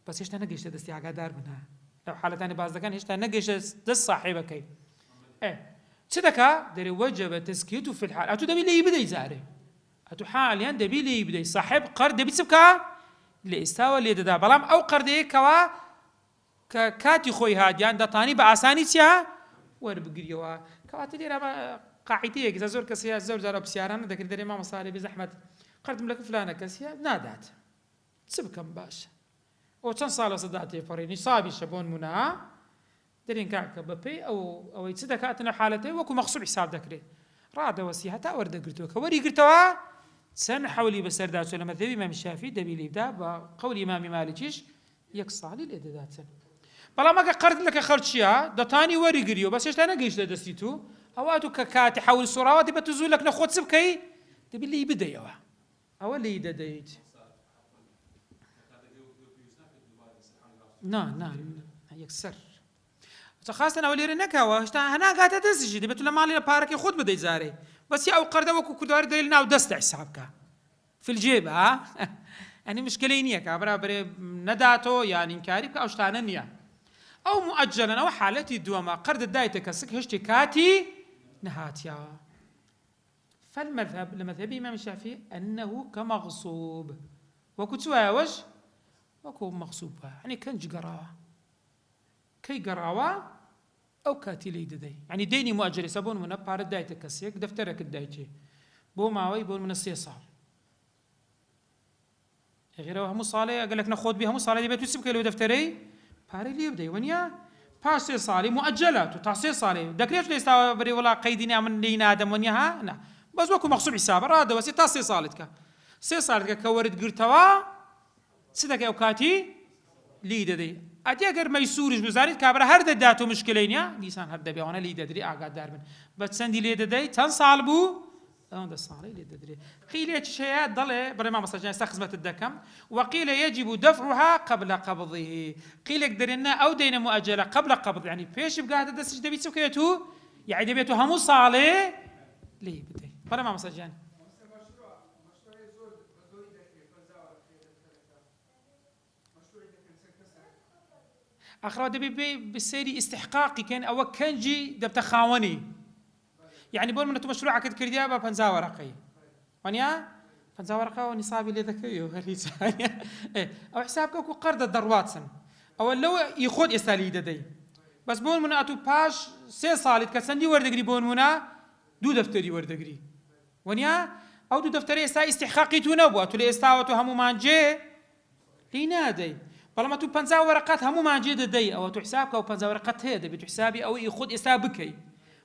بەس هێشتا نەگەیشتە دەستی ئاگادار بنە لەو حالەتانی بازەکان هێشتا نەگەیشتە دەست صاحبەکەی چ دەکا دەرێ وەجەبە تەزکیەتو فی الحال ئەتوو دەبی لێی بدەی جارێ ئەتوو حالیان دەبی لێی بدەی صاحب قەرد دەبی چ بکە لە ئێستاوە لێ دەدا بەڵام ئەو قەردەیەکەوە کە کاتی خۆی هادیان دەتانی بە ئاسانی چیا وەربگریەوە کەواتە لێرە قاعیدەیەک زۆر کەسەیە زۆر جارە پرسیارانە دەکرد دەرێ مامۆستا بێ زەحمەت قەردم لە فلانە کەسیە نادات چ بکەم باشە ئەو چەند ساڵە سەدا تێپەڕێ نیسابیشە بۆ نمونە دەرێن کاکە بەپێی ئەوەی چ دەکاتنە حالەتەی وەکو مەغصوب حساب دەکرێت ڕادەوەسی هەتا وەردەگرتووە کە وەریگرتەوە چەند حەولی بەسەردا چۆ لە مەذهەبی ئیمامی شافعی دەبی لێبدا بە قەولی ئیمامی مالکیش یەک ساڵی لێ دەداتن بەڵام ئەگە قەرد لەکە خەرچیە دەتانی وەریگریەوە بەس هێشتا نەگەیشتە دەستی تو ئەواتو کە کاتی حەول سوڕاوە دەبێت تو زوو لەکنە خۆت چ بکەی دەبی لێی بدەیەوە ئەوە لێی دەدەیت نا یەکسەر خاستن ئەوە لێرە نەکەوە هێشتا هەناگاتە دەستیشی دەبێت لە ماڵی لە پارەکەی خۆت بدەیت جارێ بەسی ئەو قەردە وەکو کوردواری دەیل ناو دەستە حساب بکە في الجيب ئەنی مشکلەی نییە کە بەرابەرێ نەداتۆ یان ئینکاری بکە ئەو شتانە نییە ئەو مؤجلن ئەوە حالەتی دووەمە قەردت دایتە کەسک هێشتی کاتی نەهاتیەوە فالمذهب لمذهب الإمام الشافعي أنه كمغصوب وكتوا وش وكو مغصوب يعني كنج قراوة كي قراوة أو كاتي لي ددي يعني ديني مؤجل يسبون من بار دايتك كسيك دفترك الدايتي بو ماوي بون من السيصال غيره هم صالح قال لك ناخذ بها هم صالح دي بتوسب كيلو دفتري باري لي يبدا ونيا باسي صالح مؤجلات وتعصي صالح دكريت ليس بري ولا قيدني من لينا ادم ونيا ها بس وكو مغصوب حساب راد وسي تاسي صالتك سي صالتك كورد قرتوا سدك اوقاتي لي ددي اتي اگر ميسورج بزاريت كابر هر داتو مشكلين يا لسان هر دبي وانا لي ددري اقعد دار من بتسندي لي ددي تنصالبو هذا صالح لي ددري قيل شيء ضل برما مسجان استخدمت الدكم وقيل يجب دفعها قبل قبضه قيل قدرنا او دين مؤجله قبل قبض يعني فيش بقى تدسج دبي سكيتو يعني دبيتو همو صالح لي بدي برما مسجان اخر دبي بسيري استحقاقي كان او كنجي دبت خاوني يعني بقول من مشروع كد كرديا ب 50 ورقه ونيا 50 ورقه ونصابي لذكيه وهلي ثانيه او حسابك كو قرض الدروات سن او لو ياخذ اسالي ددي بس بقول من اتو باش سي صالت كسندي وردغري بون منا دو دفتري وردغري ونيا او دو دفتري استحقاقي تنبوه تلي استاوتو همو مانجي لينادي بلما تو 50 ورقات همو مانجي ددي او تو حسابك او 50 ورقات هي دبي حسابي او ياخذ حسابك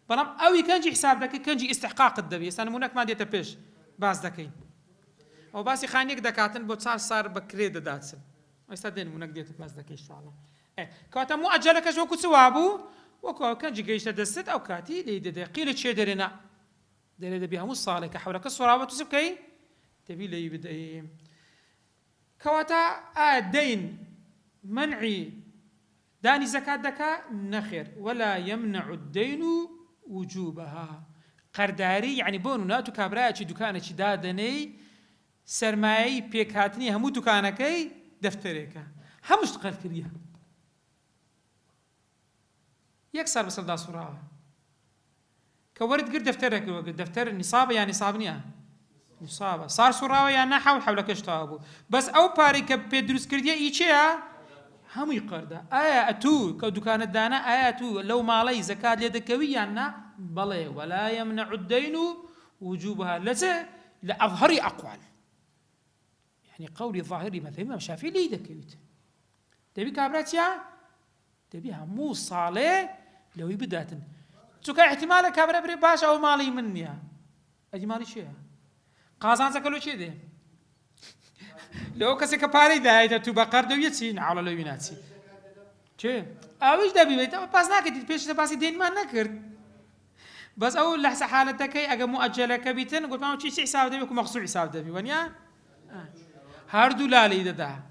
بلام اوي كنجي حساب دك كنجي استحقاق الدبي سنه منك ما ديته بيش باز دكين او باسي خانيك دكاتن بو صار بكريد داتسن استدين منك ديته باز دك ان شاء الله كاتا مؤجلك جو كسوابو وكو كنجي جيش دست او كاتي دي قيل شي درنا دير دبي هم صالك حولك الصرابه تسبكي تبي لي بدي كواتا دين منعي داني زكاة دكا نخير ولا يمنع الدين وجوبها قرداري يعني بونو ناتو كابرايا دكانة دادني سرمایه‌ی پێکهاتنی هەموو دوکانەکەی دەفتەرێکە هەمووش قەرز کردیە یەک سەر بەسەردا سوڕاوە کە وەرد گرت دەفتەرێک دەفتەر نیسابە یان نیساب نییە نیسابە سار سوڕاوە یان نەحەول حەولەکەش تەواو بوو بەس ئەو پارەی کە پێ دروست کردیە ئی چێیە هەمووی قەردە ئایا ئەتوو کە دوکانت دانا ئایا تو لەو ماڵەی زەکات لێ دەکەوی یان نا بەڵێ ولا يمنع الدين وجوبها لأظهر أقوال يعني قولي ظاهري مثلا الإمام الشافعي لي دكويت تبي كابراتيا تبي همو صالح لو يبدات تشوك احتمال كابرا بري باش أو مالي مني أجي مالي شيء قازان سكلو شيء ده لو كسي كباري ده إذا تبى قرض ويتسين على لو يناتي شيء أويش ده بيت بس ناكد بيش بس دين ما نكر بس أول لحظة حالتك أجا مؤجلة كبيتن قلت ما شيء حساب دبي ومخصوص حساب دبي ونيا هاردو لا لي ده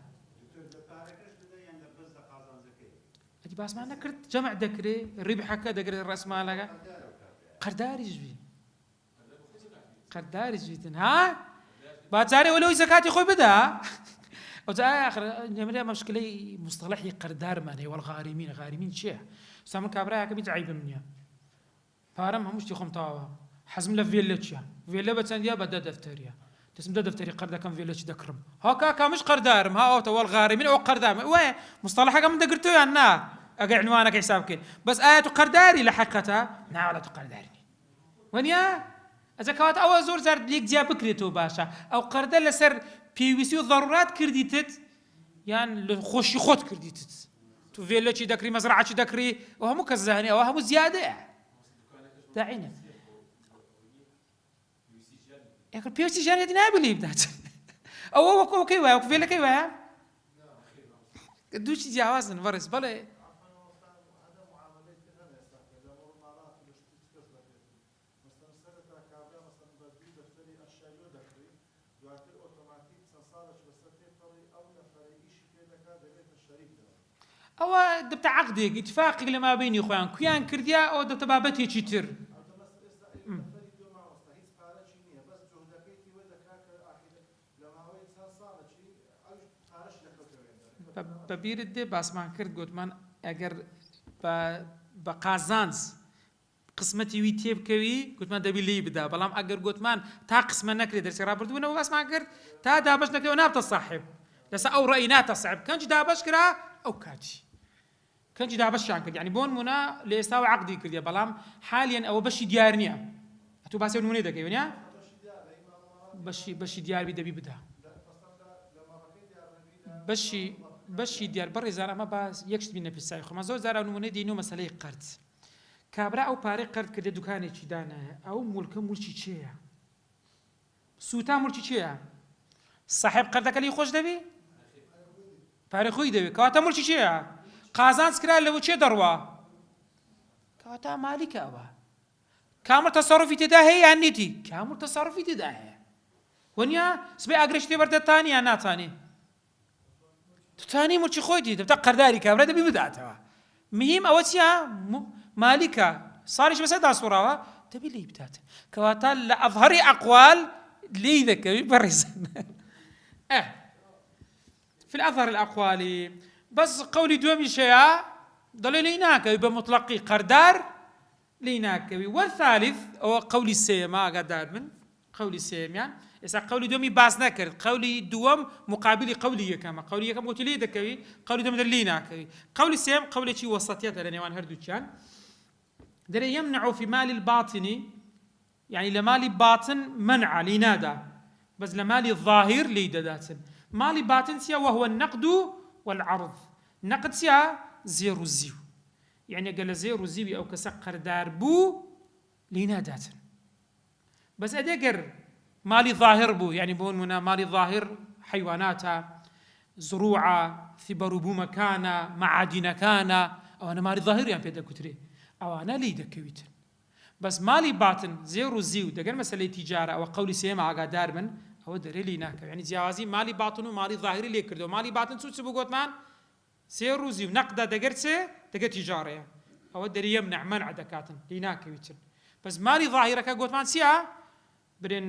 أجي بس ما نكرت جمع ذكري الربح كذا ذكر الرأس مالك قرداري جبي قرداري جبيتن ها باتزاري ولو زكاتي خوي بدا وتا آخر جميلة مشكلة مصطلحي قردار ماني والغارمين غارمين شيء سامن كابرايا كبيت عيب منيا فارم همش تخم طاوا حزم له فيلتشيا فيلا بتسنديا بدا دفتريا تسم ده دفتري قردا كم فيلتش دكرم هاكا كامش قردار ما أو تو الغارمين أو قردار وين مصطلحك كم دقرتو يا نا أقع عنوانك حسابك بس آية قرداري لحقتها نعم قرداري ونيا إذا كانت أول زور زار ليك جاب بكريتو باشا أو قردار لسر بيويسيو ضرورات كرديتت يعني خوش خود كرديتت تو فيلتش دكري مزرعة دكري وهم كزهني أو هم زيادة داعينا ياكل بيوسي جاني دي نابلي بدات او كي ويا وكفي لك ويا دوش جواز نفرس بلا او دبت عقدي اتفاقي لما بيني اخوان كيان كرديا او دبت بابتي تشيتر ببيرد باس ما كرد قلت من اگر بقازانز قسمتي ويتيب كوي قلت من دبي لي بدا بلام اگر قلت من تا قسمه نكري درسي رابرد وانا باس ما كرد تا دابش نكري ونابت الصاحب لسا او رأينات الصعب كانش دابش كرا او كاتي كانش دابش شان كرد يعني بون منا ليستاوي عقدي كرد بلام حاليا او بشي ديارنيا اتو باسي ونوني دكي ونيا بشي ديار دبي بدا بشي ديار بري زار اما باز يكشت بينا بيساي خو ما زور زار نمونه دينو مساله قرض كابرا او باري قرض كده دكاني چي دانا او ملكي چيا سوتا ملكي چيا صاحب قرضك لي خوش دبي باري خوي دبي كاتا ملكي چيا قازان سكرا لو چي دروا كاتا مالك ابا كامل تصرفي تدا هي انيتي كامل تصرفي تدا هي ونيا سبي اغرشتي برد ثاني انا ثاني تاني مرشي خويتي تبتا قرداري كابرا دبي بداتها مهم اوتيا مالكا صارش بس هذا صوره تبي لي بدات كواتا لاظهري اقوال لي ذكي برزن في الاظهر الاقوال بس قولي دومي شيء ضل ليناك بمطلقي قردار ليناك والثالث او قولي السيما قدار من قولي السيم يعني إذا قولي دومي باس نكر قولي دوم مقابل قولي كما قولي كم قلت لي ذكوي قولي دوم دلينا كوي قولي سيم قولي شيء وسطيات لأنه هردو كان در يمنع في مال الباطن يعني لمال باطن منع لينادا بس لمال الظاهر ليدادات مال باطن سيا وهو النقد والعرض نقد سيا زيرو زيو يعني قال زيرو زيو أو كسقر دار بو لينادات بس أدقر مالي ظاهر بو يعني بون منا مالي ظاهر حيواناتها زروعة ثبر بو مكانا معادن كانا أو أنا مالي ظاهر يعني بيدا كتري أو أنا لي دكويت بس مالي باطن زيرو زيو دقر مسألة تجارة أو قولي سيما عقا دار من أو دري لي ناكا يعني زيوازي مالي باطن ومالي ظاهري لي كردو مالي باطن سوت سبو قوت مان زيرو زيو نقدا دقر سي دقر تجارة أو دري يمنع منع دكاتن لي ناكا ويتن بس مالي ظاهرك قوت مان سيا برين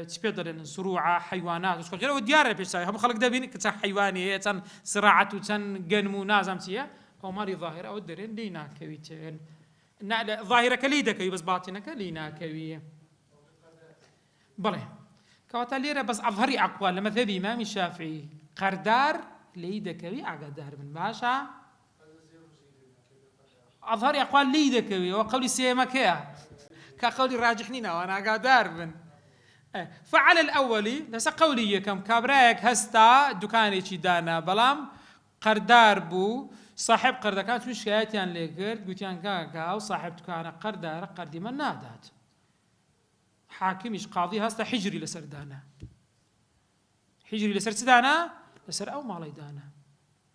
تبيدرن زروعة حيوانات وش كل وديار بيساي هم خلق دبين كتان حيواني كتان زراعة وكتان جنمو نازم سيا أو مالي ظاهرة أو درين لينا كويتن ظاهرك ليدك بس باطنك لينا كويه بله كواتليرة بس أظهري أقوال لما ذهب إمام الشافعي قردار ليدك وي أقدار من باشا أظهري أقوال ليدك وي وقولي سيما كيا كقولي راجحنين وأنا أقدار من فعلى الأولي لسا قولي كم كابرايك هستا دكاني دانا بلام قردار بو صاحب قرد كانت مشكلتان لقرد قلتيان كاكا وصاحب دكان قردار قردي من نادات حاكمش قاضي هستا حجري لسر دانا حجري لسر سدانا لسر أو مالي دانا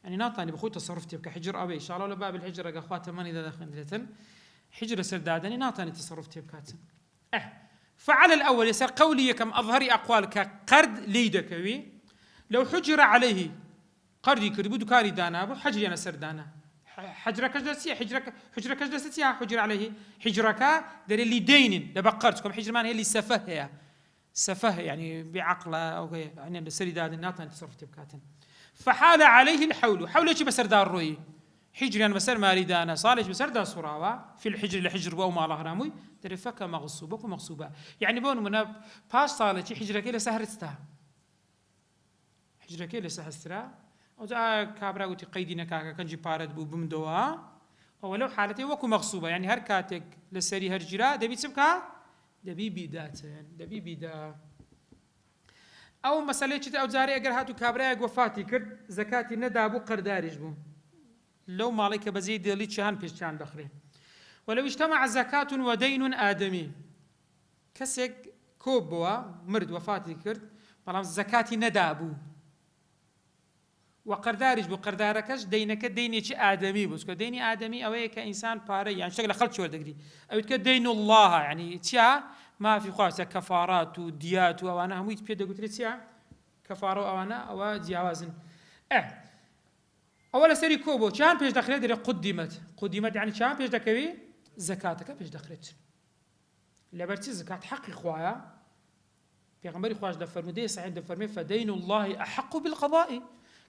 يعني ناطاني بخوي تصرفتي بك حجر أبي إن شاء الله لباب الحجر أخوات من إذا دخلتن حجر سردادني ناتاني تصرف تبكات فعلى الأول يسر قولي كم أظهري أقوالك قرد ليدكوي لو حجر عليه قردي كربو دكاري دانا أبو حجري أنا سردانا حجرك جلسية حجرك جلسية حجر عليه حجرك در اللي دين لبقرتكم حجر مان هي اللي سفه يعني بعقله أو يعني السرداد ناتاني تصرف تبكات فحال عليه الحول حول شي بسردار روي حجر أنا بسر ماريدانا صالح بسردار صراوة في الحجر لحجر أو ما الله رامي ترفك مغصوبة ومغصوبة يعني بون منا باش صالح حجرك إلى سهرتها حجرك إلى سهرتها أو جاء كابرا قلت قيدنا كاكا كنجي بارد بو بمدوا أو لو حالتي وكو مغصوبة يعني هركاتك لسري هرجرا دبي تسبكا دبي بيدا أو مسألة أو زاري أجر هاتو كابرا وفاتي كرد زكاتي ندابو قردارج بو لو مالك بزيد لي شهان بيشان دخله ولو اجتمع زكاة ودين آدمي كسك كوبوا مرد وفاتي كرد بلام زكاتي ندابو وقردارج بو قرداركش دينك ديني شي آدمي بس كديني آدمي أو كإنسان باري يعني شغله خلط شو دقري أو كدين الله يعني تشا ما في خاصة كفارات وديات وأنا هم يتبيد قلت لي كفارة وأنا أو جوازن أول سري كوبو كان بيش دخلت دري قدمت يعني كان بيش دكوي زكاتك بيش دخلت لبرتي زكاة حق إخوايا بيغمبري خواج دفرمدي سعيد دفرمي فدين الله أحق بالقضاء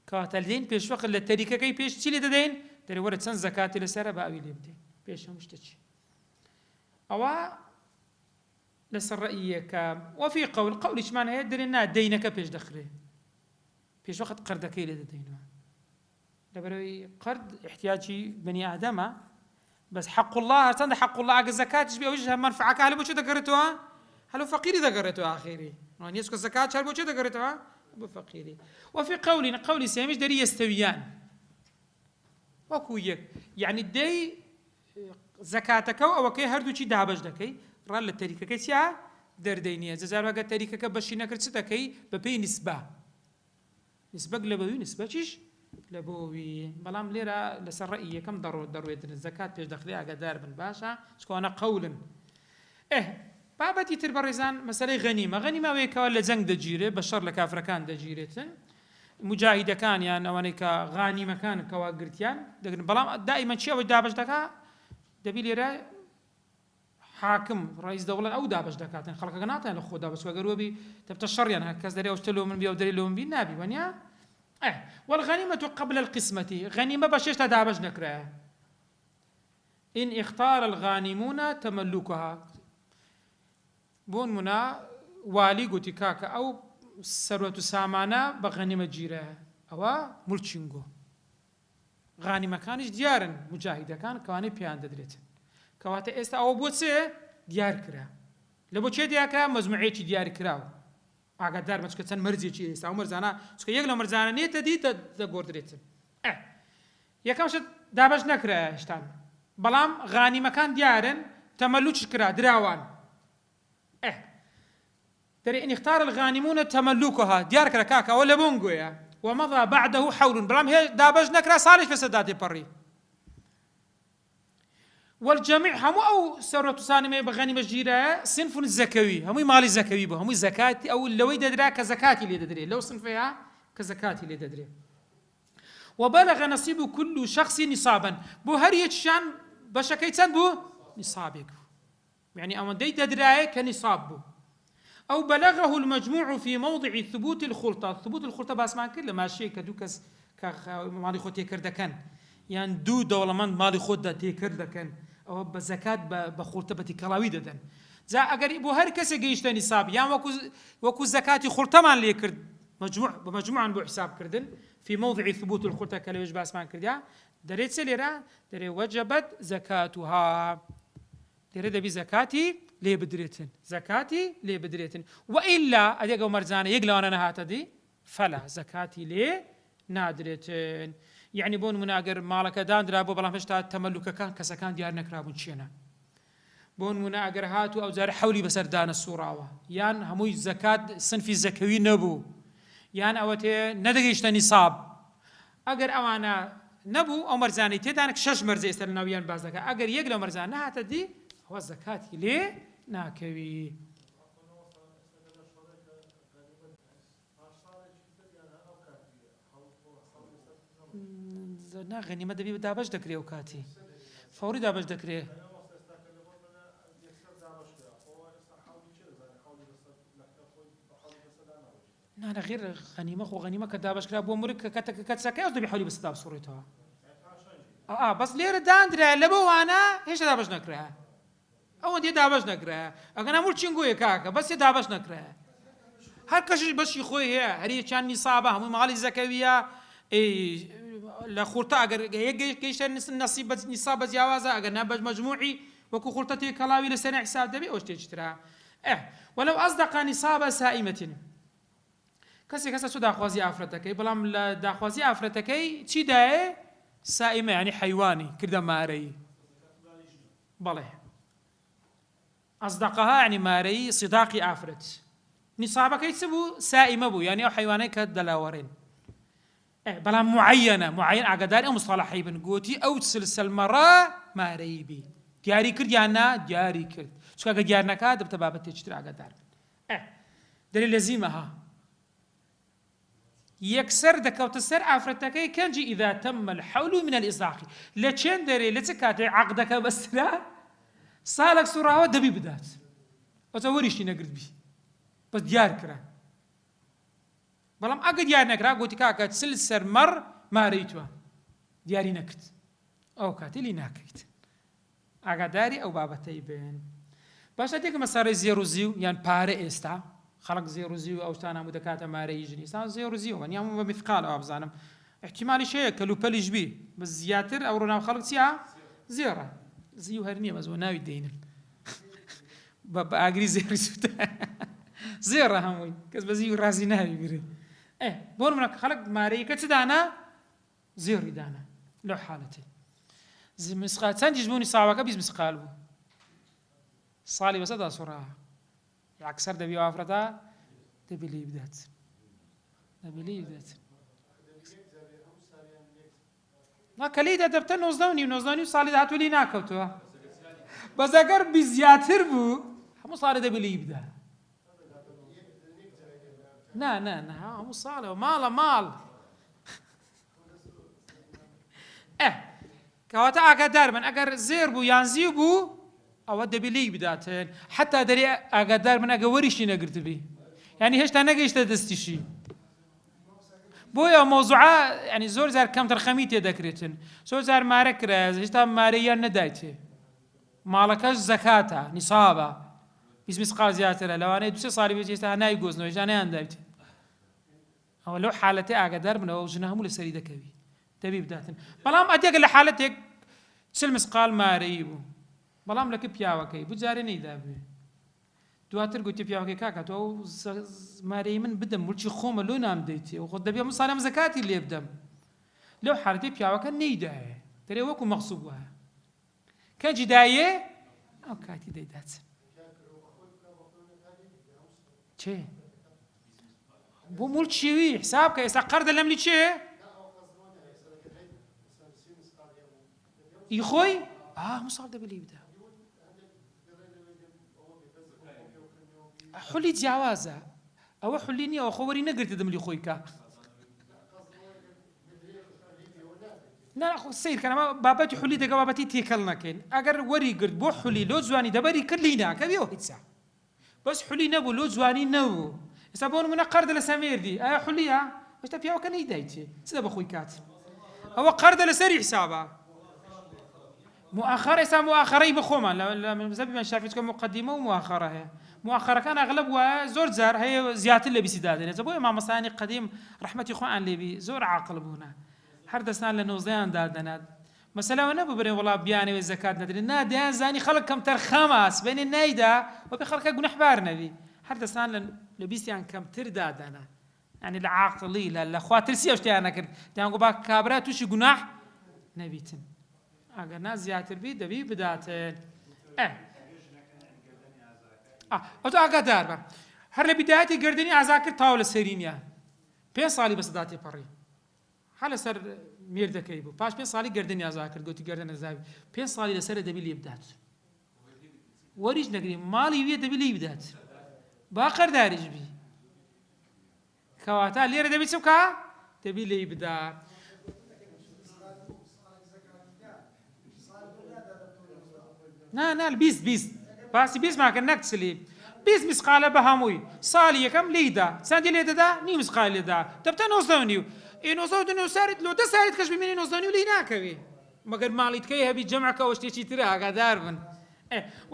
كاتلدين بيش وقت للتريكة كي بيش تشيلي دين دري ورد سن زكاة لسرة بأوي ليبدي بيش مشتشي أو لسر رأيك وفي قول إيش معنى يدري إنها دينك بيش دخله بيش وقت قردك إلى دينه لبروي قرض احتياجي بني آدم بس حق الله تند حق الله على الزكاة تشبه وجهها منفعك هل بوشة ذكرتها هل فقير ذكرتها آخري يعني يسكت الزكاة هل بوشة ذكرتها أبو فقيري وفي قولي سامش دري يستويان وكويك يعني دي زكاتك أو كي هردو شي دابج دكي رال التريكة كي سيا دردينية زار وقت التريكة كبشينا كرتستكي ببي نسبة قلبوي نسبة شيش لبوي بلام ليرة لسر رأيي كم ضروري الزكاة بيش دخليها قدار بن باشا شكو أنا قولا بابتي تربرزان مسألة غنيمة ويكا ولا زنگ دجيري بشر لكافر كان دجيريتن مجاهدة كان يعني أوانيكا غانيمة كان كواقرتيان بلام دائما شيء ودابش دكا دبي ليرة حاكم رئيس دولة أو دابش دكاتن خلق قناتين لخو دابش وقروا بي تبتشر يعني هكذا دري أوشتلو من بي أو دري لهم بي نابي ونيا والغنيمة قبل القسمة غنيمة بشيش تدابج نكرة إن اختار الغانمون تملكها بون منا والي قوتي كاكا أو سروة سامانة بغنيمة جيرة أو ملتشنغو غانمة كانش ديارا مجاهدة كان كواني بيان ددريت كواتا استا أو بوتسي ديار كرا لبو چه ديار كرا مجموعي چي ديار كراو ئاگادار مەچکە چەند مەرجێکی ئێستا ئەو مەرجانە چکە یەک لە مەرجانە نێتە دی دەگۆڕدرێتن یەکەمشت دابەش نەکرا هێشتان بەڵام غانیمەکان دیارن تەمەلوچ کرا دراوان دەرێ ئین اختار الغانمون تەمەلوکها دیار کرا کاکە ئەوە لە بۆنگۆیە ومەضى بعده حول بەڵام هێ دابەش نەکرا ساڵێک بەسەر تێپەڕی والجميع همو أو سورة سانمة بغنيمة جيرة صنف الزكوي همو مالي زكوي به همو زكاة أو لو يدرى كزكاة اللي يدري لو صنفها كزكاة اللي يدري وبلغ نصيب كل شخص نصابا بو هرية شان بشكيتان بو نصابك يعني أما دي تدري كنصاب بو أو بلغه المجموع في موضع ثبوت الخلطة باسمان كله ماشي كدوكس مالي خود تكردكن يعني دو دولمان مالي خود تكردكن أو بزكاة بخلطة بتكلاوي ددن زا أجر بو هر كسي جيشت نصاب يعني وكو زكاة خلطة مان ليه كرد بمجموعا بو حساب كردن في موضع ثبوت الخلطة كلويش باسمان كرديا دريت سليرا دري وجبت زكاتها دري دبي زكاتي ليه بدريتن وإلا أديك مرزانة يقلون أنا هاتدي فلا زكاتي ليه نادرتن يعني بون مناقر مالك دان درابو بلا فشتا تملك كان كسكان ديار نكرابون شينا بون مناقر هاتو أو زار حولي بسردان الصورة يان هموي زكاة صنفي زكوي نبو يان أوتي ندقيشتا نصاب أجر أوانا نەبوو ئەو مەرزانەی تێدانێک 6 مەرزە ئێستا لە ناویان باز دەکات ئەگەر یەک لە مەرزان نەهاتە دی ئەوە زەکاتی لێ ناکەوی. نا غەنیمە دەبێ دابەش دەکرێ ئەو کاتی فەوری دابەش دەکرێ. نانە غێر غەنیمە خۆ غەنیمە کە دابەشکرا بۆ مرگ کە کەچەکەی ئەوس دەبێ حەولی بەسەدا بسوڕێتەوە. بەس لێرە دانرا لە بە وانە هێشتا دابەش نەکرا ئەوەندێ دابەش نەکرا ئەگەر نەمور چنگۆیە کاکە بەسێ دابەش نەکرا هەر کەشش بەشی خۆی هەیە هەریەکیان نیسابە هەمووی ماڵی زەکەویە لە خورتە ئەگەر گەیشتە نەسیب نیساب بە جیاوازە ئەگەر نا بەش مەجموعی وەکو خورتە تێکەڵاوی لەسەر حساب دەبێ ئەو شتێکی ترا. وەلەو ئەصدق نیسابە سائمەة کەسێک هەستە چۆ داخوازی ئافرەتەکەی بەڵام لە داخوازی ئافرەتەکەی چی دایێ سائمە یعنی حەیوانی کردە مارەی. بەڵێ ئەصدقەها یعنی مارەی صداقی ئافرەت نیسابەکەی چ بوو سائمە بوو یعنی ئەو حەیوانەی کە دەلاوەڕێن. بەڵام معەنە معەن ئاگاداری ئەو مستەڵەحەی بن گوتی ئەو سلسلمەڕە مارەی بی دیاری کرد یان نا دیاری کرد چونکە ئەگەر دیار نەکات دەبتە بابەتێکی تر ئاگادار بن. دەرێ لەزیمەها یەکسەر دەکەوتە سەر ئافرەتەکەی کەنجی ئیذا تەمە الحەول من الإصداق لە چێن دەرێ لە چ کاتێ عەقدەکە بەسترا ساڵێک سوڕاوە دەبی بدات ئەوتە وەریشتی نەگرت بی بەس دیار کرا. بەڵام ئەگە دیار نەکرا گوتی کاکە چل سەرمەڕ مارەی توە دیاری نەکرد ئەو کاتی لی ناکەیت ئاگاداری ئەو بابەتەی بن. باشە تێکە مەسارەی زێڕوزی و یان پارە ئێستا خەڵک زێڕوزی و ئەو شتانە هەموو دەکاتە مارەی ژنی ئێستا زێڕوزیەوە نیام بە میثقال ئەوە بزانم احتیمالی شەیە کە لوپەلیش بی بە زیاتر ئەو ڕۆناو خەڵک چیە زێڕە زی و هەر نییە بەزەوە ناوی دێنن بە ئاگری زێڕی سوتە زێڕە هەمووی کەس بە زی و ڕازی ناوی بگرێت. بۆ منە خەڵک مارەیەکە چ دانا زێڕی دانا لەو حالەتێ مسقال چەندیش بوونی ساواکە 20 مسقال بوو ساڵی بەسەدا سوڕا یەکسەر دەبی ئافرەتە دەبی لێی بدات دەبی لێی بدات کە لێی دەبتە 19 ساڵی داهاتوو لێی ناکەوتووە بەس ئەگەر بی زیاتر بوو هەموو ساڵی دەبی لێی بدا. نا هەموو ساڵەوە ماڵە ماڵ کەواتە ئاگادار بن ئەگەر زێر بوو یان زیو بوو ئەوە دەبی لێی بداتن حتا دەرێ ئاگادار بن ئەگە وەریشی نەگرتبی یعنی هێشتا نەگەیشتە دەستیشی. بۆیە مۆزوعە ینی زۆر جار کەم تەرخەمی تێدەکرێتن زۆر جار مارە کرا هێشتا مارەیان نەدایتێ ماڵەکەش زەکاتە نیسابە 20 مسقال زیاترە لەوانەیە 2 ساڵی بێت هێشتا نای گۆزنەوە هێشتا نەیاندایتێ ئەوە لەو حالەتێ ئاگادار بنەوە ژنە هەموو لەسەری دەکەوی دەبی بداتن. بەڵام ئەتێکە لە حالەتێک 40 مسقال مارەیی بوو بەڵام لەکە پیاوەکەی بجارێ نەیدا بێ دواتر گوتی پیاوەکەی کاکە تۆ مارەی من بدەم مولکی خۆمە لۆ نام دەیتێ و خۆت دەبێ ساڵم زەکاتی لێ بدەم لەو حالەتێ پیاوەکە نەیدایە دەرێ وەکو مەغصوب وایە کەنجی دایێ ئەو کاتی دەیدات چێ بۆ مولکیوی حساب کە ئێستا قەردە لەملی چێ ئی خۆی هەموو ساڵ دەبێ لێی بدا. حولی جیاوازە ئەوە حولی نییە ئەوە خۆوەری نەگرتە دەملی خۆی کا سیرکەنەوە بابەتی حولی دەگە بابەتی تێکەڵ نەکەین ئەگەر وەری گرت بۆ حولی لۆ جوانی دەبەری کرد لی ناکەویەوە هیچە بەس حولی نەبوو لۆ جوانی نەبوو ئێستا بۆ نمونە قەردە لە سەمێردی ئایا حولیە هێشتا پیاوەکە نەیدایتێ چ دەبە خۆی کات ئەوە قەردە لەسەری حسابە مؤخر ئێستا مؤخرەی بخۆمان لە مەذهەبی من شافعی چکە مقدمە و مؤخرە هەیە مؤخرەکان ئەغلب وایە زۆر جار هەیە زیاتر لە 20 دادێنێت بۆیە مامۆستایانی قەدیم ڕەحمەتی خۆیان لێبی زۆر عاقڵ بوونە هەر دەستان لە 19 دادەنات مەسەلەوە نەبوو بڕێ وڵا بیانەوێ زەکات نەدرێت نا دەیان زانی خەڵک کەم تەرخەمە سبەینێ نایدا و بێ خەڵکە گونەحبار نەبی هەر دەستان لە 20یان کەمتر دادەنا یعنی لە عاقڵی لە خواترسی ئەو شتیان نەکرد دەیان گۆ با کابرا تووشی گوناح نەبیتن ئەگەر نا زیاتر بی دەبی بداتن ئەو تۆ ئاگادار بە هەر لە بیدایەتی گردنی ئازا کرد تاوە لە سەرینیان 5 ساڵی بەسەدا تێپەڕی حال سر ميرد كيبو باش 5 ساڵی گردن یازاکرد گوتی گردن زاوی 5 ساڵی لەسەر دەبی لێ بدات وەریش نەگری ماڵی وێ دەبی لێ بدات با قەرداریش بی کەواتە لێرە دەبی چ بکە دەبی لێ بدات نا 20 باسی 20 ماکە نەک چلی 20 مسقالە بە هەمووی ساڵی یەکەم لێیدا چەندی لێ دەدا نی مسقال لێدا دەبتە 99 19 ساریت لۆ 10 ساریت کەش ببینی 99 لێی ناکەوێ مەگەر ماڵی تکەی هەبی جەمعەکەوە شتێکی ترە ئاگادار بن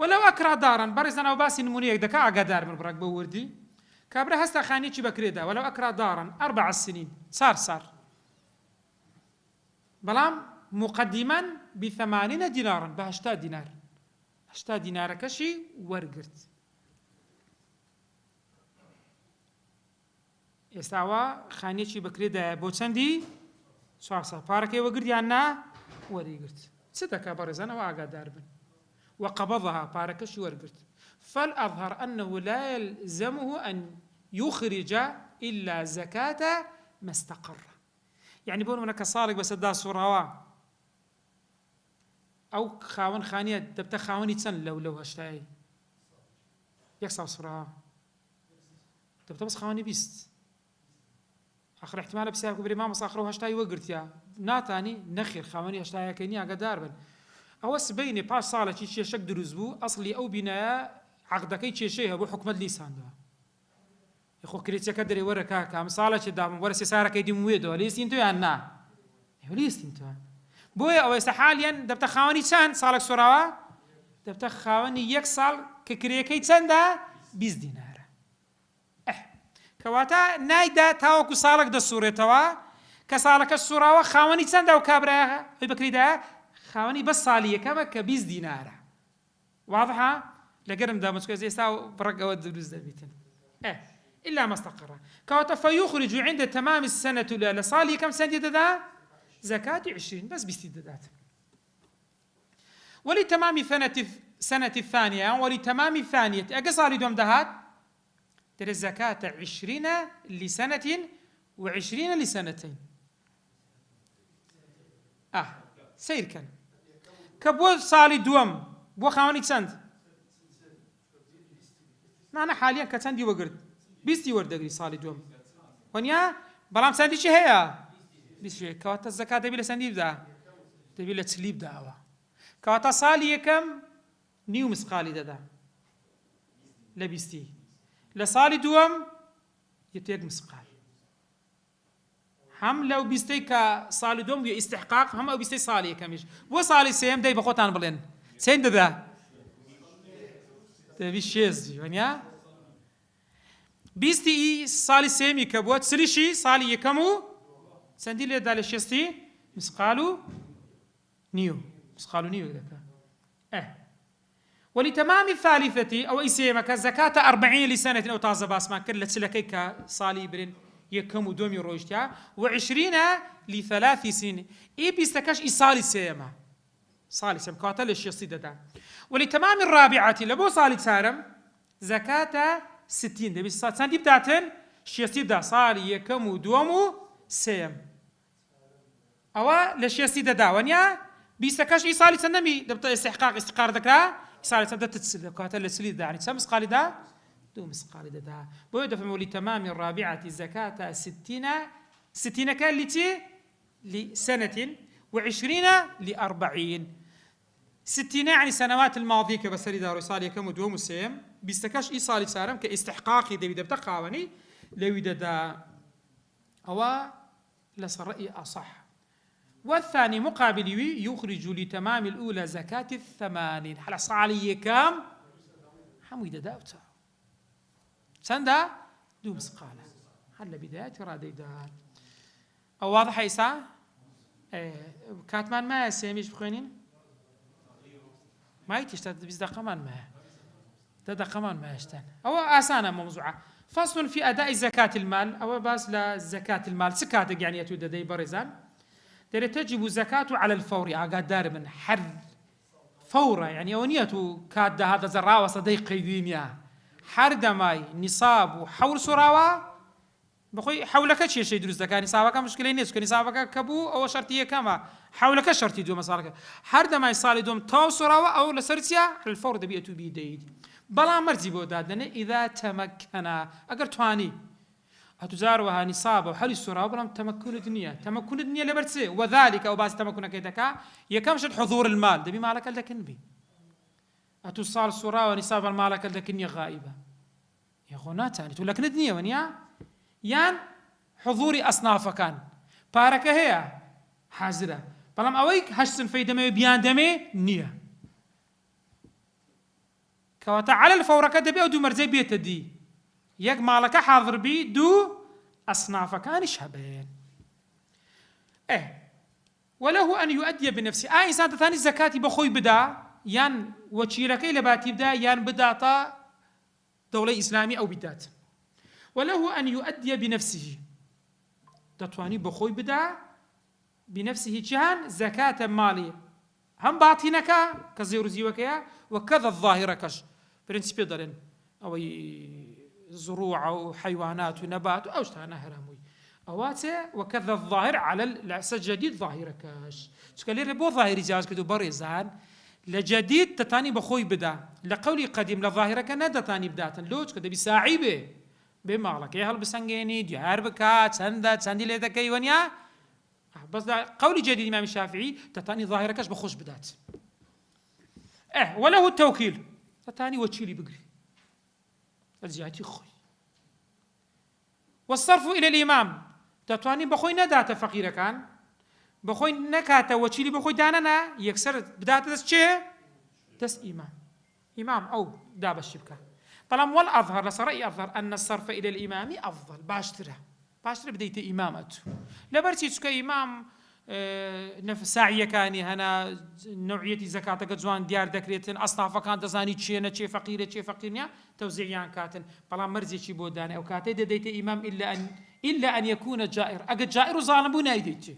وەلەو ئەکرا دارن بەڕێزانەوە باسی نمونەیەک دەکا ئاگادار بن بڕێک بە وردی کابرا هەستا خانێکی بەکرێدا وەلەو ئەکرا دارن 4 سنین سار بەڵام مقدما ب80 دینارن بە 80 دینار 80 دینارەکەشی وەرگرت ئێستاوە خانێکی بەکرێدایە بۆ چەندی 4 ساڵ پارەکەی وەگرت یان نا وەریگرت چ دەکا بەڕێزانەوە ئاگادار بن وقبضها پارەکەشی وەرگرت فالأظهر أنه لا يلزمه أن يخرج إلا زكاة ما استقر يعني بۆ نمونە کە ساڵێک بەسەردا سوڕاوە ئەو خاوەن خانیە دەبتە خاوەنی چەند لەو هەشتایی 1 ساڵ سوڕاوە دەبتە بەس خاوەنی 20 آخر احتمال بسیار کو بری مامۆستا آخر و هەشتایی وەگرتیا ناتانی نەخێر خاوەنی هەشتایەکەی نی ئاگادار بن ئەوە سبەینێ پاش ساڵێکی کێشەک دروست بوو ئەسڵی ئەو بینایە عەقدەکەی کێشەی هەبوو حکومەت لیساندەوە خۆ کرێچەکە دەرێ وەرە کاکە ئەم ساڵێکی دام وەرە سێ سارەکەی دیم وێدەوە لیستین تۆ یان نا لیستین تۆ بۆیە ئەوە ئێستا حالیان دەبتە خاوەنی چەند ساڵێک سوڕاوە دەبتە خاوەنی 1 ساڵ کە کرێکەی چەندە 20 دینارە کەواتە نایدا تاوەکو ساڵێک دەسوڕێتەوە کە ساڵەکە سوڕاوە خاوەنی چەندە و کابرایە خۆی بەکریدایە خاوەنی بەس ساڵی یەکەمە کە 20 دینارە واضحە لەگەرمدا مچکۆز ئێستا بڕێکەوە دروست دەبیتن إلا ما استقر كواتە فيخرج عند تمام السنة لصالي كم سنة ددا زكاة 20 بس 20 ددات ولتمام سنة الثانية ولتمام الثانية أقصالي دوم دهات ترى الزكاة 20 لسنة و20 لسنتين سير كان كبو صالي دوم بو خاوني سند معنا حاليا كتندي وقرد 20 وردەگری ساڵی دوم وەنیا بەڵام سندیشی هەیە کەواتە زەکات دەبی لە سندی بدا دەبی لە چلی بداوە کەواتە ساڵی یەکەم نیو مسقالی دەدا لە 20 لە ساڵی دووەم یەک مسقال هەم لەو 20 کە ساڵی دووەم بووە ئیستحقاق هەم ئەو 20 ساڵی یەکەمیش بۆ ساڵی سێم دەی بە خۆتان بڵێن چەند دەدا دەبی 6 وەنیا 20 ساڵی سێمی کە بووە چلیشی ساڵی یەکەم و چەندی لێدا لە 6 مسقال و نیو دەکا ولتمام الثالثة أو إسيمك زكاة 40 لسنة أو تازة باسمان كل لتسلكيك صالي برين يكم ودومي روجتها و20 ل3 سنين بيستكاش إصالي سيما صالي سيما كاتل الشيصي دادا ولتمام الرابعة لبو صالي سارم زكاة 60 دبي سنتي بتاعتن شيصي دا صالي يكم ودومو سيم أو لشيصي دادا ونيا بيستكاش إصالي سنمي دبتا استحقاق استقار ذكرى صار سنة تتسل كاتل السليد يعني سمس قالدا دومس قالدا بويد فمولي تمام الرابعة زكاة 60 كالتي لسنة و20 ل40 60 يعني سنوات الماضية كبسري دارو صالي كم دوم وسيم بيستكاش إيصالي سارم كاستحقاقي دبي دبتا قاوني لو دا أو لصر رأي أصح والثاني مقابل يخرج لتمام الأولى زكاة 80 حلا صالي كام حميدة داوتا سندا دومس قال حلا بداية رادي دا أو واضح إيسا كاتمان ما سيميش بخوينين ما يتشتد بيز دقمان ما دقمان ما يشتن أو آسانا موضوعة فصل في أداء زكاة المال أو باس لزكاة المال سكاتك يعني يتود دي برزان تجب زكاة على الفور أقدار من حر فورة يعني أونية كاد هذا زراوة صديق دينيا حر دماي نصاب وحول سراوة بخۆی حولەکە چێشەی دروست دەکات نیسابەکە مشکلەی نیست کە نیسابەکە کە بوو ئەوە شەرتی یەکەمە حولەکە شەرتی دووەمە ساڵەکە هەر دەمای ساڵی دوم تاو سۆراوە ئەو لەسەر چیە الفەور دەبێت و بیدەیت بەڵام مەرجی بۆ دادنێ ئیدا تەمەکەنە ئەگەر توانی هەتوزارەوە نیسابە و هەری سۆراوە بەڵام تەمەکونت نییە لەبەر چێ وەذالک ئەو باسی تەمەکونەکەی دەکا یەکەم شت حضور المال دەبی مالەکە دەکەن بی ئەتو ساڵ سۆراوە نیسابە مالەکە دەکەن یە غائبە یەخۆ ناتانیت و لەکنت نییە وەنیا یان حضوری ئەسنافەکان پارەکە هەیە حازرە بەڵام ئەوەی هەشت سنفەی دەمەوێت بیان دەمێ نییە کەواتە عەلە الفەورەکە دەبێ ئەو دوو مەرجەی بێتە دی یەک ماڵەکە حاضر بی دوو ئەسنافەکانیش هەبێن وله أن يؤدي بنفسه إنسان دەتوانێت زەکاتی بەخۆی بدا یان وەکیلەکەی لە باتی بدا یان بداتە دەوڵەی ئیسلامی ئەو بدات وله أن يؤدي بنفسه دەتوانی بەخۆی بدا بنفسه جان زكاة مالية هم باطنەکە کە زێر و زیوەکەیە وكذا الظاهرەکەش پرینسیپێ دەڵێن ئەوەی زروع و حيوانات و نەبات و ئەو شتانە هەرامووی ئەواتێ وكذا الظاهر على العسى جديد ظاهرەکەش چکە لێرە بۆ ظاهری جیاواز کردو بەڕێزان لە جدید دەتانی بەخۆی بدا لە قەولی قەدیم لە ظاهرەکە نەدەتانی بداتن لۆ چکە دەبی ساعی بێ ماڵەکەی هەڵبسەنگێنی دیار بکات چەندی لێ دەکەی وەنیا بەس قەولی جدید ئیمامی شافعی دەتانی ظاهرەکەش بەخۆش بدات وله التوكيل دەتانی وەکیلی بگری الزیاتی خۆی والصرف إلى الإمام دەتوانی بەخۆی نەداتە فەقیرەکان بەخۆی نەکاتە وەکیلی بەخۆی دانەنا یەکسەر بداتە دەست چێ دەست ئیمام ئەو دابەشی بکە بەڵام والأظهر لەسەر أظهر أن الصرف إلى الإمام أفضل باشترە بدەیتە ئیمامەت لەبەرچی چکە ئیمام ساعیەکانی هەنا نوعیەتی زەکاتەکە جوان دیار دەکرێتن ئەسنافەکان دەزانی چێنە چێ فەقیرە چێ فەقیر نییە تەوزیعیان کاتن بەڵام مەرجێکی بۆ دانێ ئەو کاتەی دەدەیتە ئیمام إلا أن يكون جائر ئەگەر جائر و زاڵم بوو نایدەیتێ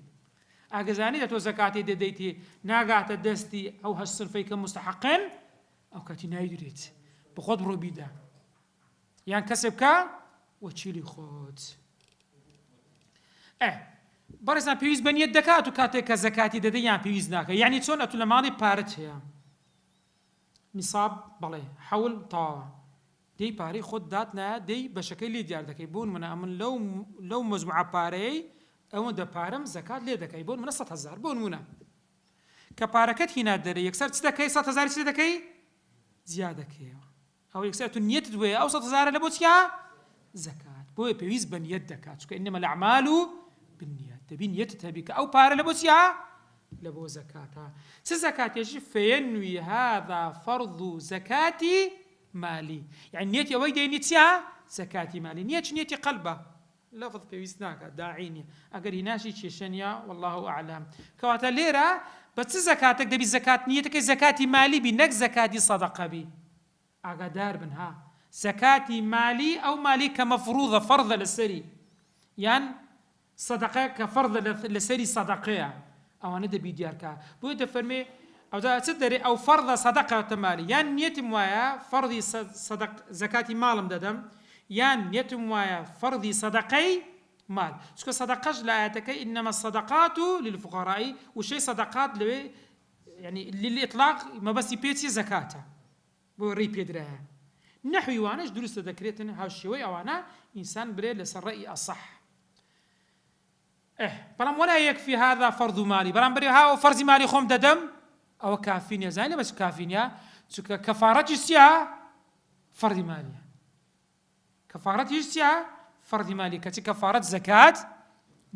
ئاگەزانی دە تۆ زەکاتی دەدەیتێ ناگاتە دەستی ئەو هەشت سنفەی کە مستحقن ئەو کاتی نایدرێت بخۆت بڕۆ بیدا یان کەسێ بکە وەکیلی خۆت بەڕێزان پێویست بە نیەت دەکات و کاتێک کە زەکاتی دەدەی یان پێویست ناکە یعنی چۆن ئەتو لە ماڵی پارەت هەیە نیساب بەڵێ حەول تەواوە دەی پارەی خۆت دات نایە دەی بەشەکەی لێ دیار دەکەی بۆن منە ئەمن لەو مەجموعە پارەیەی ئەوەندە پارەم زەکات لێ دەکەی بۆن منە 100,000 بۆن منە کە پارەکەت هینا دەرێ یەکسەر چ دەکەی 100,000 چ دەکەی زیادەکەیەوە ئەو یەکسەر تو نیەتت وێ ئەو 100,000 لە بۆ چیا زەکات بۆیە پێویست بە نیەت دەکات چکە ئینەمە الأعمال بالنیەت دەبی نیەتت هەبی کە ئەو پارە لە بۆ چیا لە بۆ زەکاتە چ زەکاتێکی فەینوی هذا فرض زەکاتی مالی یعنی نیەتی ئەوەی دەینی چیا زەکاتی مالی نیەتی قەلبە لفظ پێویست ناکات داعی نییە ئەگەر هیناشی کێشە نییە والله ئەعلەم کەواتە لێرە بە چ زەکاتێک دەبی زەکات نیەتەکەی زەکاتی مالی بی نەک زەکاتی سەدەقە بی ئاگادار بن ها زەکاتی مالی ئەو مالی کە مەفروضە فەرضە لەسەری یان سەدەقە کە فەرضە لەسەری سەدەقەیە ئەوانە دەبی دیارکە بۆی دەفەرمێ ئەوجا چ دەرێ ئەو فەرضە سەدەقەتە مالی یان نیەتم وایە فەرضی زەکاتی ماڵم دەدەم یان نیەتم وایە فەرضی سەدەقەی مال چکە سەدەقەش لە ئاەتەکەی ئینەمە الصەدەقات للفقراء وشەی سەدەقات لەوێ يعني للإطلاق مەبەستی پێچی زەکاتە بۆ ڕێی پێدرایە نەحوی وانەش دروستە دەکرێتن هاوشێوەی ئەوانە ئینسان برێ لەسەر ڕەئی ئەصەح بەڵام ولا يكفي هذا فرض مالي بەڵام برێ ها فەرزی مالی خۆم دەدەم ئەوە کافی نییە زانیە بەس کافی نییە چونکە کەفارەتی چییە فەرضی مالیە کەفارەتیش چییە فەرضی مالی کەچی کەفارەت زەکات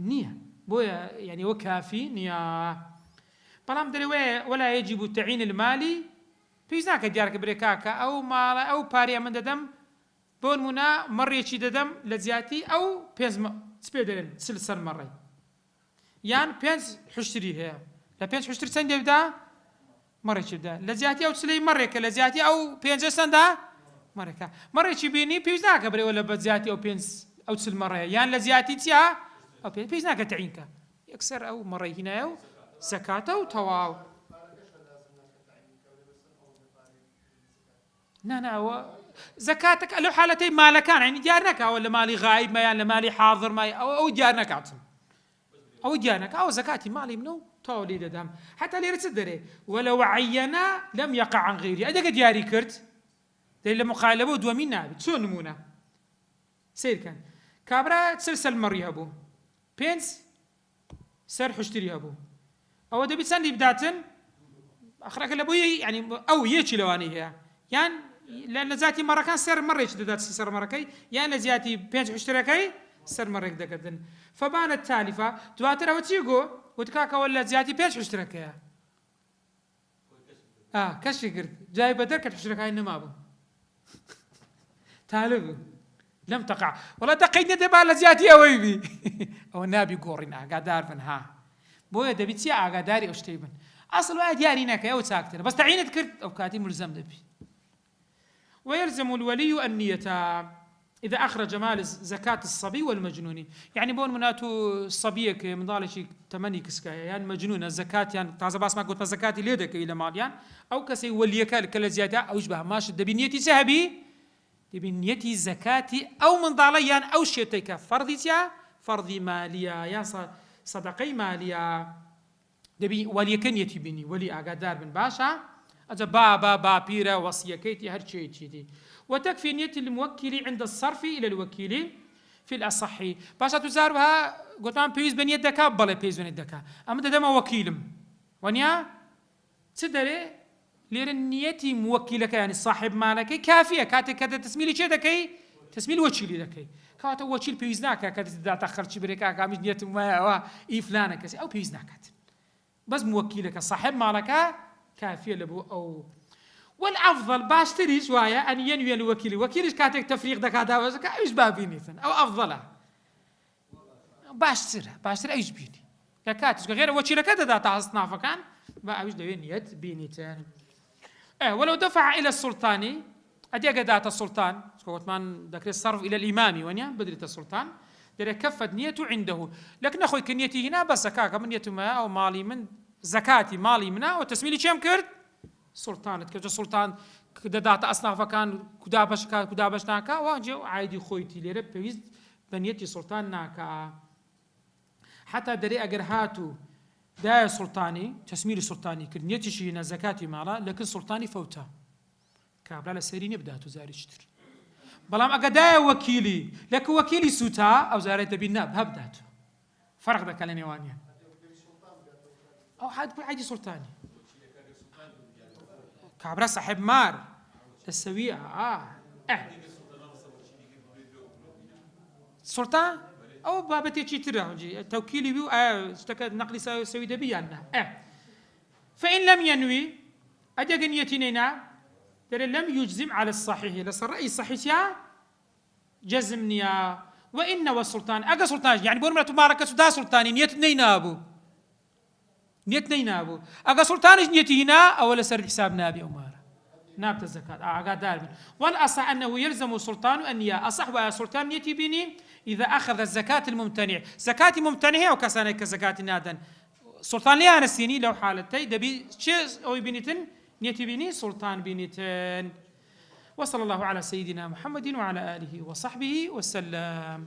نییە بۆیە یعنی وە کافی نییە بەڵام دەرەوەیە ولا يجب تعین المالی پێویست ناکە دیارکە برێ کاکە ئەو ماڵە ئەو پارەیە من دەدەم بۆ نمونە مەڕێکی دەدەم لە زیاتی ئەو چ پێ دەرێن سل سەر مەڕێ یان 5 حشتری هەیە لە 5 حشتر چەند دەبدا مەڕێکی بدە لە زیاتی ئەو چلەی مەڕێکە لە زیاتی ئەو 5 چەندە مەڕێکە مەڕێکی بینی پێویست ناکە برێوە لە بە زیاتی ئەو چل مەڕەیە یان لە زیاتی چیا ئەو پێویست ناکە تەعینکە یەکسەر ئەو مەڕەی هینایە و زەکاتە و تەواو ناناوە زكاتك لو حالتي مال كان يعني جارنك ولا مالي غايب ما يعني مالي حاضر ما أو جارنك عطن أو جارنك أو زكاتي مالي منو تولي دام حتى اللي رتدري ولو عينا لم يقع عن غيري أدق دياري كرت دليل مخالبه دومين نابد سو نمونه سير كان كابرا تسلسل مريها بو بينس سر حشتريها بو أو دبي سندي بداتن أخرك لبوي يعني أو يجي لواني هي يعني لأن ذاتي مرة كان سر مرة يجي ذات سر مرة كي يعني زياتي بينس حشتريها كي سر مرة كده كدن فبانت تالفة تواتر وتيجو وتكاكا ولا زياتي بينس حشتريها كي كشي قرد جاي بدرك حشتريها كي إنما أبو تالف لم تقع والله دقيتني دبالة زياتي أويبي أو نابي قورنا قادار فنها بويا دبيتي قاداري أشتيبن أصل واحد يارينا كي أو تاكتنا بس تعينت كرت أو كاتي ملزم دبي ويلزم الولي النية إذا أخرج مال زكاة الصبي والمجنون يعني بون مناتو الصبيك من ضال شيء تمني كسكايا يعني مجنون الزكاة يعني تعز باس ما قلت زكاة ليدك إلى مال يعني أو كسي وليك كل زيادة أو يشبه ماشي دبي نيتي سهبي بنيتي زكاتي أو من ضاليان أو شيتك فرضيتيا فرضي ماليا يا صدقي ماليا دبي ولي كنيتي بني ولي أقدار بن باشا أجا بابا بيرا وصية كيتي هر شيء تشيدي وتكفي نية الموكل عند الصرف إلى الوكيل في الأصح باشا تزارها قلت أنا بيز بني الدكا بلا بيز بني الدكا أما دما وكيلم ونيا تدري لأن نيتي موكلك يعني صاحب مالك كافية كاتك كذا تسميلي شيء ذكي تسميل وكيلي ذكي كات وكيل بيزناك كات تدع تأخر شبركا كامش نيت ما فلانة كسي أو بيزناك بس موكلك صاحب مالك كافية لبو أو والأفضل باشتري شوية أن ينوي الوكيل وكيلش كاتك تفريق دكادا وزكا إيش بابيني أو أفضله باشتري إيش بيني كاتش غير وكيلك هذا تعصنا فكان ما أيش دوين نيت بيني تاني ولو دفع إلى السلطان أدي قدات السلطان سكوت مان ذكر الصرف إلى الإمام ونيا بدرة السلطان دري كفت نيته عنده لكن أخوي كنيتي هنا بس زكاة من نيته ما أو مالي من زكاتي مالي منا وتسميلي كم كرت سلطان كذا سلطان قدات أصناف كان كدابش ناكا واجو عادي خويتي ليرب بيز بنيتي سلطان ناكا حتى دري أجرهاتو داية سلطاني تسميري سلطاني كرنيتي شينا زكاتي مالا لكن سلطاني فوتا كابلا لسيرين يبدأ زاري شتر بلام أقداية وكيلي لكن وكيلي سوتا أو زاري تبيناب هبداتو فرق ده كلامي وانيا أو حد كل عادي سلطاني كابلا صاحب مار السوية سلطان أو بابتي تشيتره توكيلي بيو اشتكى نقلي سوي دبي عنا فإن لم ينوي أجا نيتنا ترى لم يجزم على الصحيح لس الرأي الصحيح يا جزمنيا وإن والسلطان أجا سلطان يعني بقول مرة مباركة سدا سلطاني نيتنا أبو أجا سلطان نيتي هنا أول سر حساب نابي أمارة نابت الزكاة أقدار والأصح أنه يلزم السلطان أن أصح وسلطان نيتي بني إذا أخذ الزكاة الممتنع زكاة ممتنعة أو كسانة كزكاة نادن سلطان لي أنا السيني لو حالتي دبي شيء أو بنيتن نيتي بني سلطان بنيتن وصلى الله على سيدنا محمد وعلى آله وصحبه وسلم